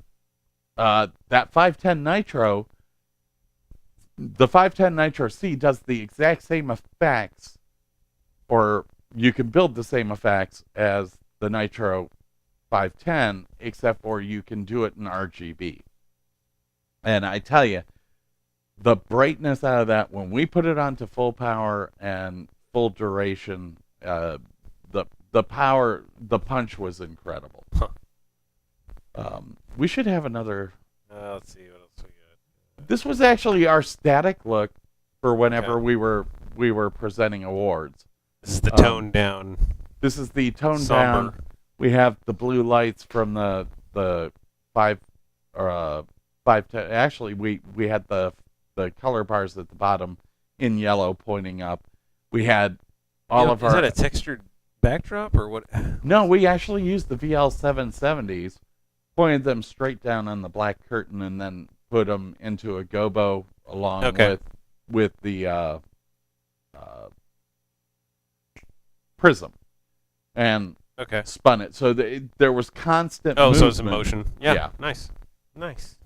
that 510 Nitro, the 510 Nitro C does the exact same effects, or you can build the same effects as the Nitro 510, except for you can do it in RGB. And I tell you, the brightness out of that, when we put it onto full power and full duration, the power, the punch was incredible. Huh. We should have another. Let's see what else we got. This was actually our static look for whenever Okay. we were presenting awards. This is the toned down. This is the toned Somber. down. We have the blue lights from the 510. Actually, we had the color bars at the bottom in yellow pointing up. We had all of Is our. that a textured backdrop or what? No, we actually used the VL 770s, pointed them straight down on the black curtain, and then put them into a gobo along Okay. with the prism, and Okay. spun it. So there was constant. Oh, so movement. it's in motion. Yeah. Yeah. Nice. Nice.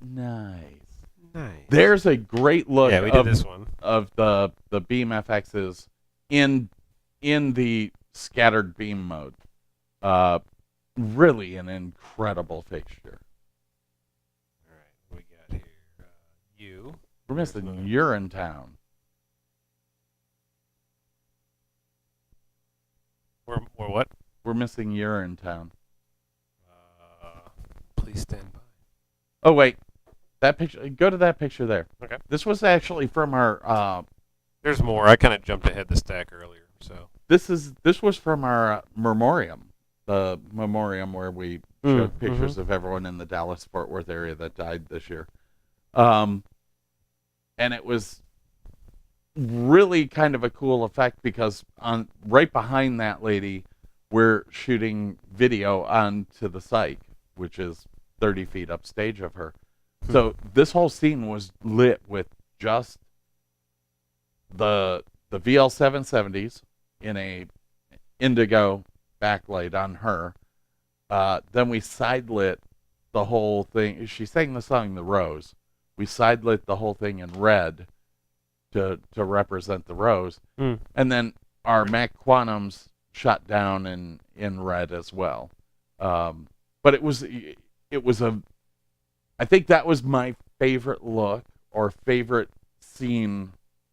Nice. Nice. There's a great look Yeah, we did this one. of the beam FXs in the scattered beam mode. Really an incredible fixture. All right. What we got here? You. We're There's missing another- Urinetown. Or what? We're missing Urinetown. Please stand by. Oh wait, that picture. Go to that picture there. Okay. This was actually from our. There's more. I kind of jumped ahead the stack earlier, so. This was from our memoriam, the memoriam where we showed pictures of everyone in the Dallas Fort Worth area that died this year, and it was really kind of a cool effect because on right behind that lady, we're shooting video onto the site, which is 30 feet upstage of her. So this whole scene was lit with just the VL 770s in a indigo backlight on her. Then we side lit the whole thing. She sang the song "The Rose." We side lit the whole thing in red to represent the rose, Hmm. and then our Mac Quantums shot down in red as well. But it was a. I think that was my favorite look or favorite scene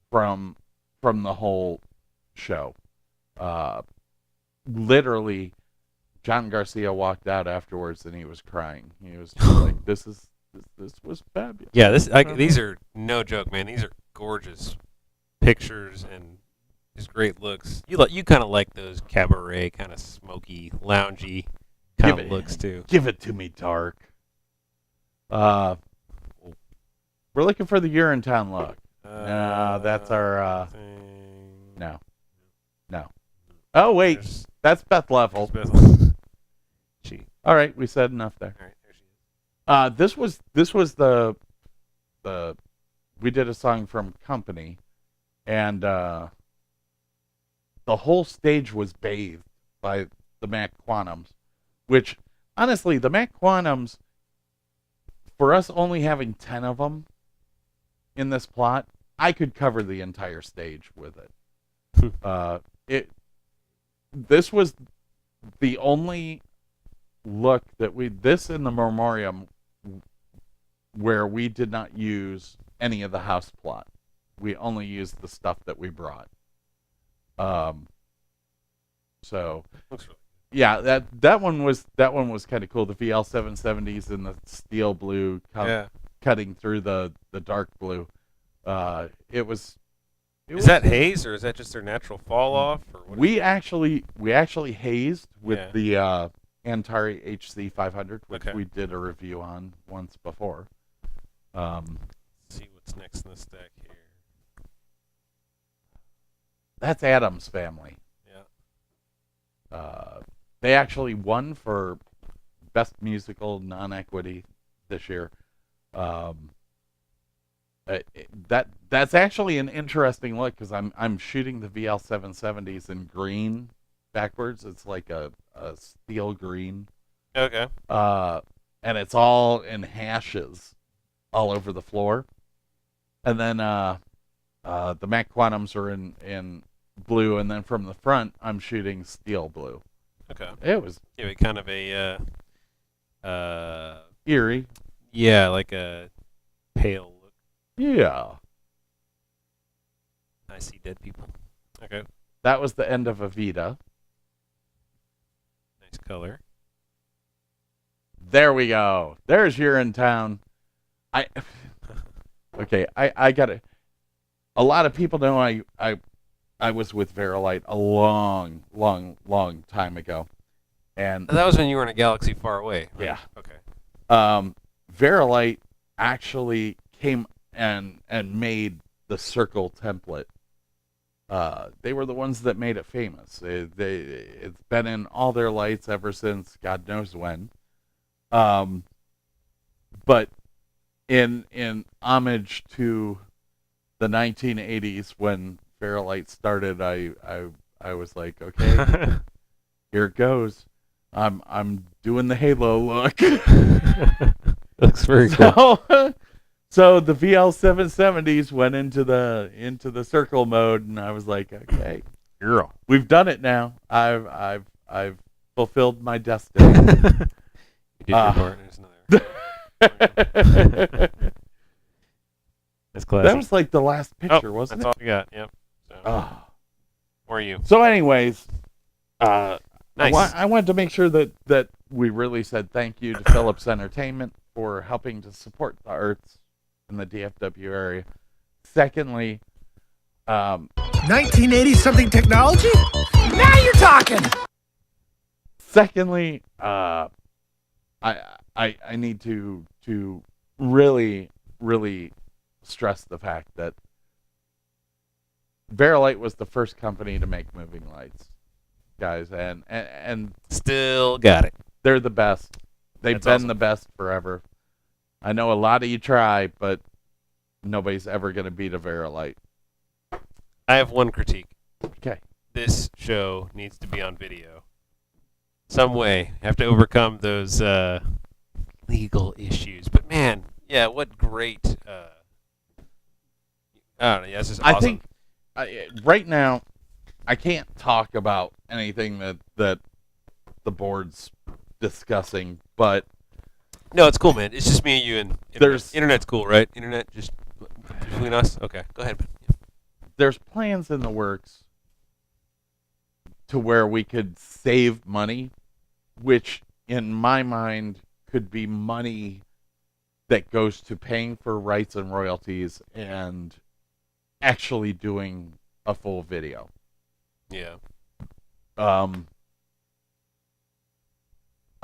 from the whole show. Literally, John Garcia walked out afterwards and he was crying. He was just like, this was fabulous. Yeah, these are no joke, man. These are gorgeous pictures and just great looks. You kind of like those cabaret, kind of smoky, loungy kind of looks too. Give it to me, dark. We're looking for the Urinetown look. That's our no. Oh wait, that's Beth Level. She. All right, we said enough there. All right, there she is. This was the we did a song from Company, and the whole stage was bathed by the Mac Quantums, which honestly, the Mac Quantums, for us only having 10 of them in this plot, I could cover the entire stage with it. This was the only look that this in the Memoriam where we did not use any of the house plot. We only used the stuff that we brought. So Looks really yeah, that one was kind of cool. The VL 770s in the steel blue cutting through the dark blue. Is that haze or is that just their natural fall off? Or what we actually hazed with the Antari HC 500, which we did a review on once before. Let's see what's next in the stack here. That's Adam's Family. Yeah. They actually won for Best Musical Non-Equity this year. That's actually an interesting look because I'm shooting the VL 770s in green backwards. It's like a steel green. Okay. And it's all in hashes all over the floor. And then the Mac Quantums are in blue, and then from the front I'm shooting steel blue. Okay. It was kind of a eerie. Yeah, like a pale look. Yeah. I see dead people. Okay. That was the end of Evita. Nice color. There we go. There's Urinetown. I got it. A lot of people know I was with Verilight a long time ago. And That was when you were in a galaxy far away. Right? Yeah. Okay. Verilight actually came and made the circle template. They were the ones that made it famous. It's been in all their lights ever since God knows when. But in homage to the 1980s when Verilight started, I was like, okay, here it goes. I'm doing the Halo look. Looks very cool. So the VL 770s went into the circle mode, and I was like, okay, Girl. we've done it now. I've fulfilled my destiny. You did your part. There's another. That's classic. That was like the last picture, wasn't that's it? all we got. Yep. So, Oh. where are you? So, anyways, Nice. I wanted to make sure that we really said thank you to Phillips Entertainment for helping to support the arts in the DFW area. Secondly, 1980 something technology? Now you're talking. Secondly, I need to really stress the fact that Verilight was the first company to make moving lights, guys, and Still got it. they're the best. They've That's been awesome. the best forever. I know a lot of you try, but nobody's ever going to beat a Verilight. I have one critique. Okay. This show needs to be on video. Some way. Have to overcome those legal issues. But man, yeah, what great. I don't know. Yeah, it's just awesome. I think right now I can't talk about anything that the board's discussing, but No, it's cool, man. It's just me and you and There's- internet's cool, right? Internet just between us. Okay, go ahead. there's plans in the works to where we could save money which in my mind could be money that goes to paying for rights and royalties and actually doing a full video. Yeah.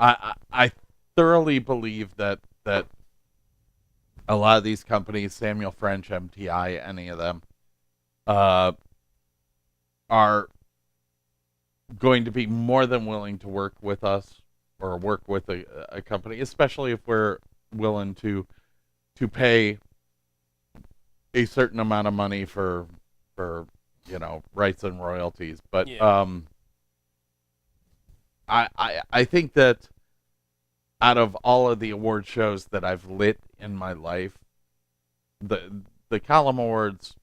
I thoroughly believe that a lot of these companies, Samuel French, MTI, any of them, are going to be more than willing to work with us or work with a company, especially if we're willing to pay a certain amount of money for rights and royalties. But Yeah. I think that out of all of the award shows that I've lit in my life, the Column Awards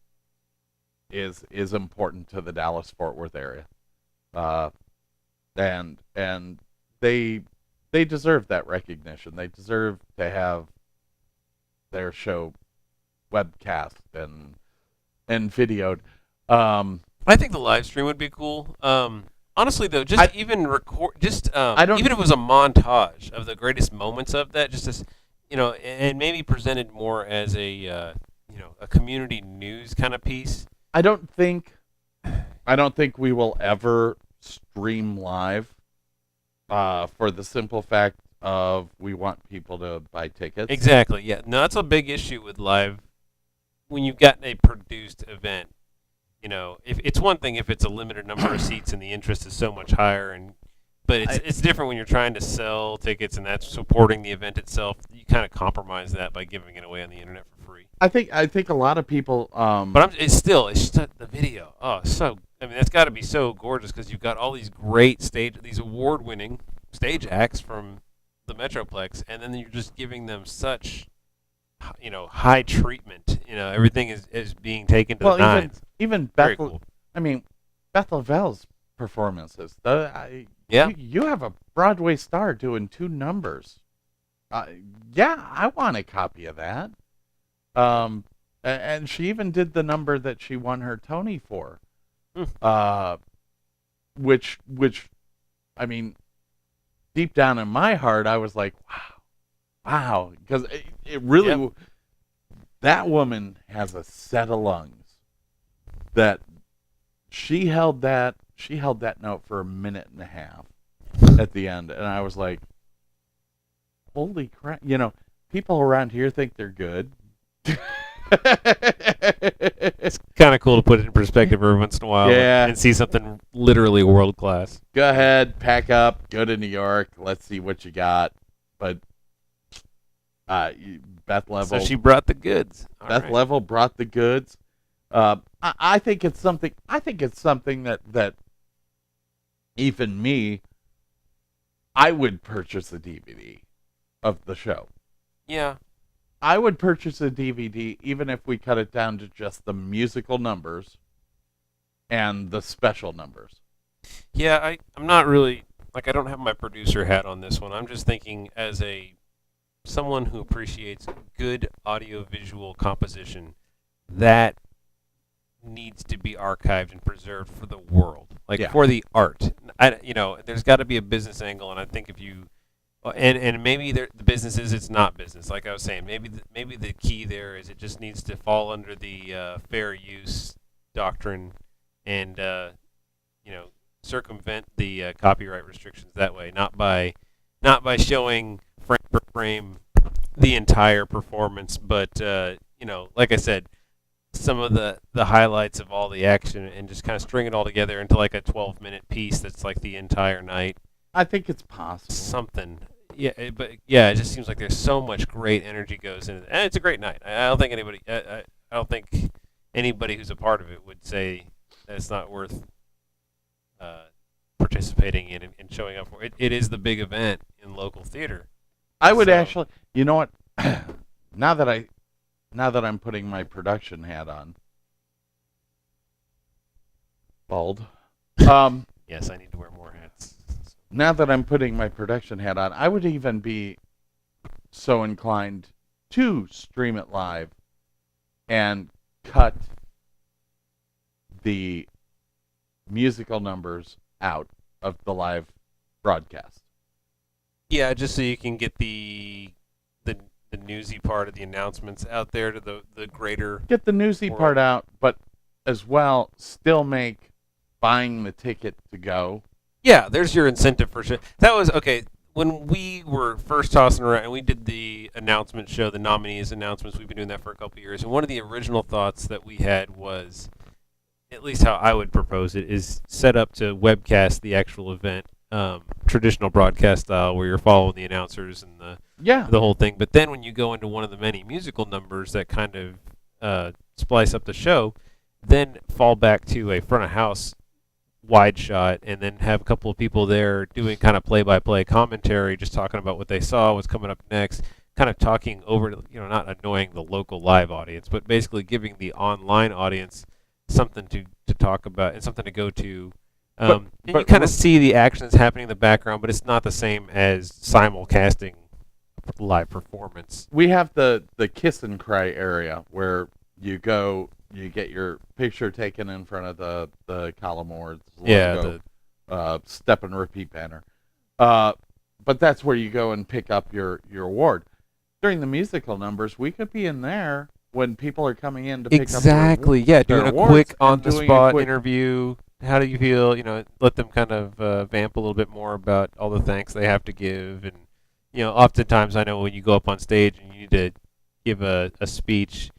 is important to the Dallas Fort Worth area, and they deserve that recognition. They deserve to have their show webcast and videoed. I think the live stream would be cool. Honestly, though, even record, I don't- even if it was a montage of the greatest moments of that, just as and maybe presented more as a a community news kind of piece. I don't think we will ever stream live, for the simple fact of we want people to buy tickets. Exactly. Yeah. No, that's a big issue with live when you've got a produced event. If it's one thing if it's a limited number of seats and the interest is so much higher, but it's different when you're trying to sell tickets and that's supporting the event itself. You kind of compromise that by giving it away on the internet for free. I think a lot of people. But it's just the video. Oh, that's got to be so gorgeous because you've got all these great these award-winning stage acts from the Metroplex, and then you're just giving them such, high treatment. Everything is being taken to the nines. Even Very Beth. cool. I mean, Beth Lavelle's performances. Yeah. You have a Broadway star doing 2 numbers. Yeah, I want a copy of that. And she even did the number that she won her Tony for. Which, I mean, deep down in my heart, I was like, wow, because it really, Yep. that woman has a set of lungs that she held that note for a minute and a half at the end, and I was like, holy crap, people around here think they're good. It's kind of cool to put it in perspective every once in a while and see something literally world class. Go ahead, pack up, go to New York, let's see what you got. But Beth Level, So she brought the goods. All Beth right. Level brought the goods. I think it's something. I think it's something that even me, I would purchase a DVD of the show. Yeah. I would purchase a DVD even if we cut it down to just the musical numbers and the special numbers. Yeah, I'm not really I don't have my producer hat on this one. I'm just thinking as someone who appreciates good audio-visual composition that needs to be archived and preserved for the world, for the art. There's got to be a business angle, and I think if you and maybe the business is it's not business. Like I was saying, maybe the key there is it just needs to fall under the fair use doctrine, and circumvent the copyright restrictions that way, not by showing frame per frame the entire performance, but like I said, some of the highlights of all the action and just kind of string it all together into like a 12-minute piece that's like the entire night. I think it's possible. Something. Yeah, it just seems like there's so much great energy goes into it. And it's a great night. I don't think anybody who's a part of it would say that it's not worth participating in and showing up for. It is the big event in local theater. I would So- actually, you know what? now that I'm putting my production hat on, bald. Yes, I need to wear more hats. Now that I'm putting my production hat on, I would even be so inclined to stream it live and cut the musical numbers out of the live broadcast. Yeah, just so you can get the newsy part of the announcements out there to the greater. Get the newsy Or- part out, but as well, still make buying the ticket to go. Yeah, there's your incentive for sure. That was okay. When we were first tossing around, and we did the announcement show, the nominees announcements, we've been doing that for a couple of years. And one of the original thoughts that we had was, at least how I would propose it, is set up to webcast the actual event, traditional broadcast style, where you're following the announcers and the whole thing. But then when you go into one of the many musical numbers that kind of splice up the show, then fall back to a front of house wide shot, and then have a couple of people there doing kind of play-by-play commentary, just talking about what they saw, what's coming up next, kind of talking over, not annoying the local live audience, but basically giving the online audience something to talk about and something to go to. And but you kind of see the actions happening in the background, but it's not the same as simulcasting live performance. We have the kiss and cry area where you go, you get your picture taken in front of the Column Awards logo, step and repeat banner. But that's where you go and pick up your award. During the musical numbers, we could be in there when people are coming in to pick Exactly. up Yeah, their doing a awards quick and on-the-spot doing a quick- interview. How do you feel? Let them kind of vamp a little bit more about all the thanks they have to give. And, oftentimes I know when you go up on stage and you need to give a speech,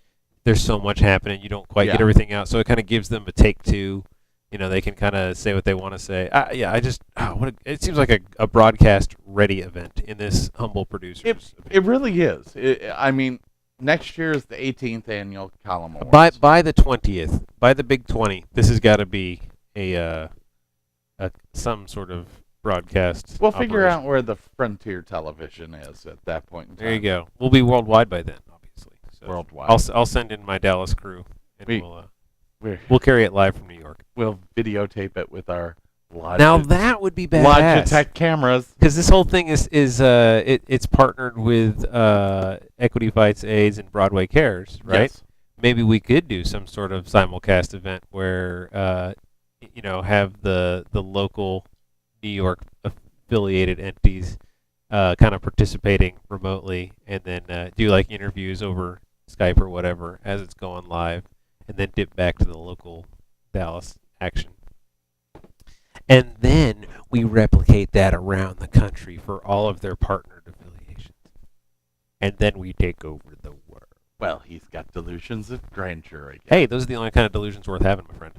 there's so much happening, you don't quite get Yeah. everything out. So it kind of gives them a take two. They can kind of say what they want to say. It seems like a broadcast-ready event in this humble producers. It really is. I mean, next year is the 18th annual Column Awards. By the 20th, by the Big 20, this has got to be a some sort of broadcast. We'll figure operation. out where the Frontier Television is at that point in time. There you go. We'll be worldwide by then, obviously. So Worldwide. I'll send in my Dallas crew, and We're- we'll carry it live from New York. We'll videotape it with our Now that would be badass. Logitech cameras. Because this whole thing it's partnered with Equity Fights AIDS and Broadway Cares, right? Yes. Maybe we could do some sort of simulcast event where have the local New York affiliated entities kind of participating remotely, and then do like interviews over Skype or whatever as it's going live, and then dip back to the local Dallas action. And then we replicate that around the country for all of their partnered affiliations. And then we take over the world. Well, he's got delusions of grandeur again. Hey, those are the only kind of delusions worth having, my friend.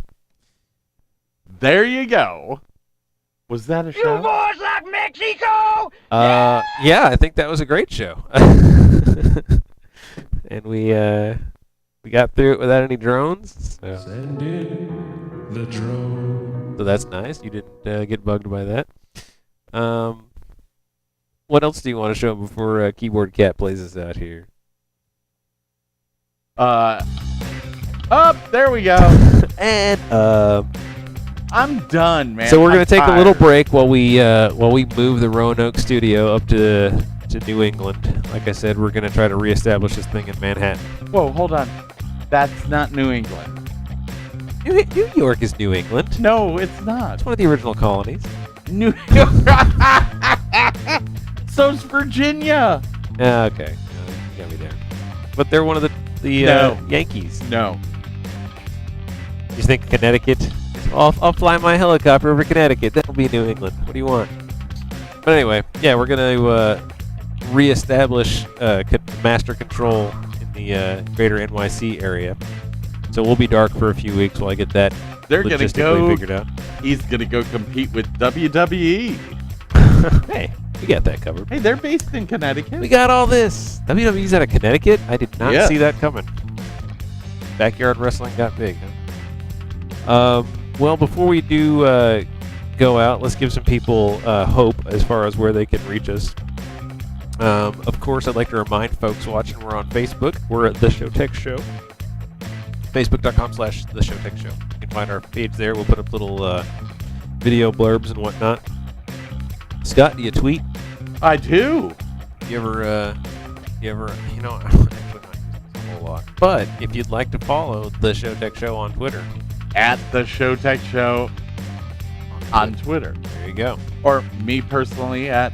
There you go. Was that a show? boys like Mexico? Yeah, I think that was a great show. And we got through it without any drones. So. Send in the drone. So that's nice. You didn't get bugged by that. What else do you want to show before Keyboard Cat plays us out here? There we go. And I'm done, man. so we're gonna I'm take a little tired. break while we move the Roanoke studio up to New England. Like I said, we're gonna try to reestablish this thing in Manhattan. Whoa, hold on. That's not New England. New York is New England. No, it's not. It's one of the original colonies. New York. So's Virginia. Okay, you got me there. But they're one of the No. Yankees. No. You think Connecticut? I'll fly my helicopter over Connecticut. That'll be New England. What do you want? But anyway, yeah, we're gonna reestablish master control in the greater NYC area. So we'll be dark for a few weeks while I get that They're gonna logistically go. figured out. He's gonna go compete with WWE. Hey, we got that covered. Hey, they're based in Connecticut. We got all this. WWE's out of Connecticut? I did not Yeah. see that coming. Backyard wrestling got big, huh? Well, before we do go out, let's give some people hope as far as where they can reach us. Of course, I'd like to remind folks watching we're on Facebook. We're at The Show Tech Show. Facebook.com/The Show Tech Show. You can find our page there. We'll put up little video blurbs and whatnot. Scott, do you tweet? I do. You ever, I'm actually not using this a whole lot. But if you'd like to follow The Show Tech Show on Twitter, At the Showtech Show on Twitter. there you go. Or me personally at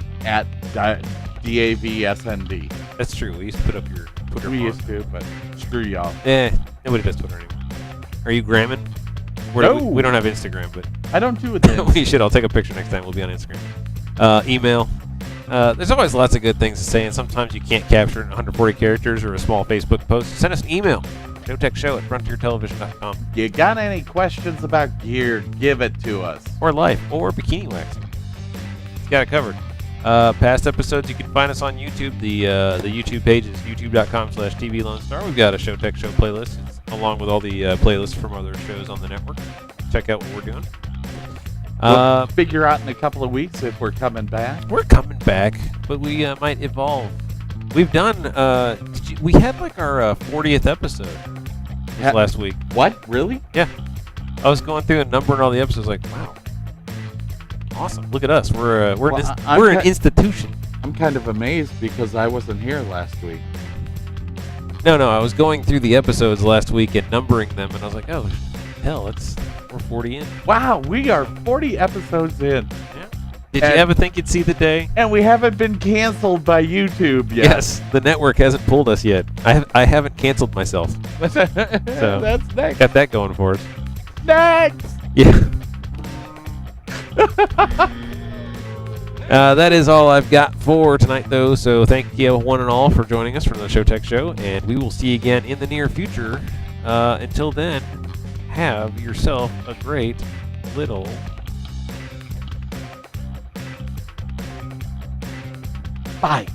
DAVSND. That's true. We used to put up your Twitter. We blog. used to, but screw y'all. Nobody does Twitter anymore. Are you gramming? No. We don't have Instagram, but I don't do it. we should. I'll take a picture next time. We'll be on Instagram. Email. There's always lots of good things to say, and sometimes you can't capture it in 140 characters or a small Facebook post. Send us an email. showtechshow@frontiertelevision.com. You got any questions about gear? Give it to us. Or life. Or bikini waxing. It's got it covered. Past episodes, you can find us on YouTube. The YouTube page is youtube.com/TVLoneStar. We've got a Showtech Show playlist, along with all the playlists from other shows on the network. Check out what we're doing. We'll figure out in a couple of weeks if we're coming back. We're coming back, but we might evolve. We've done. We had like our 40th episode this last week. What? Really? Yeah. I was going through and numbering all the episodes. Like, wow, awesome! Look at us. We're an institution. I'm kind of amazed because I wasn't here last week. No. I was going through the episodes last week and numbering them, and I was like, oh, hell, we're 40 in. Wow, we are 40 episodes in. Yeah. Did you ever think you'd see the day? And we haven't been canceled by YouTube yet. Yes, the network hasn't pulled us yet. I haven't canceled myself. So That's next. Got that going for us. Next. Yeah. That is all I've got for tonight, though. So thank you, one and all, for joining us from the Showtech Show, and we will see you again in the near future. Until then, have yourself a great little... Bye.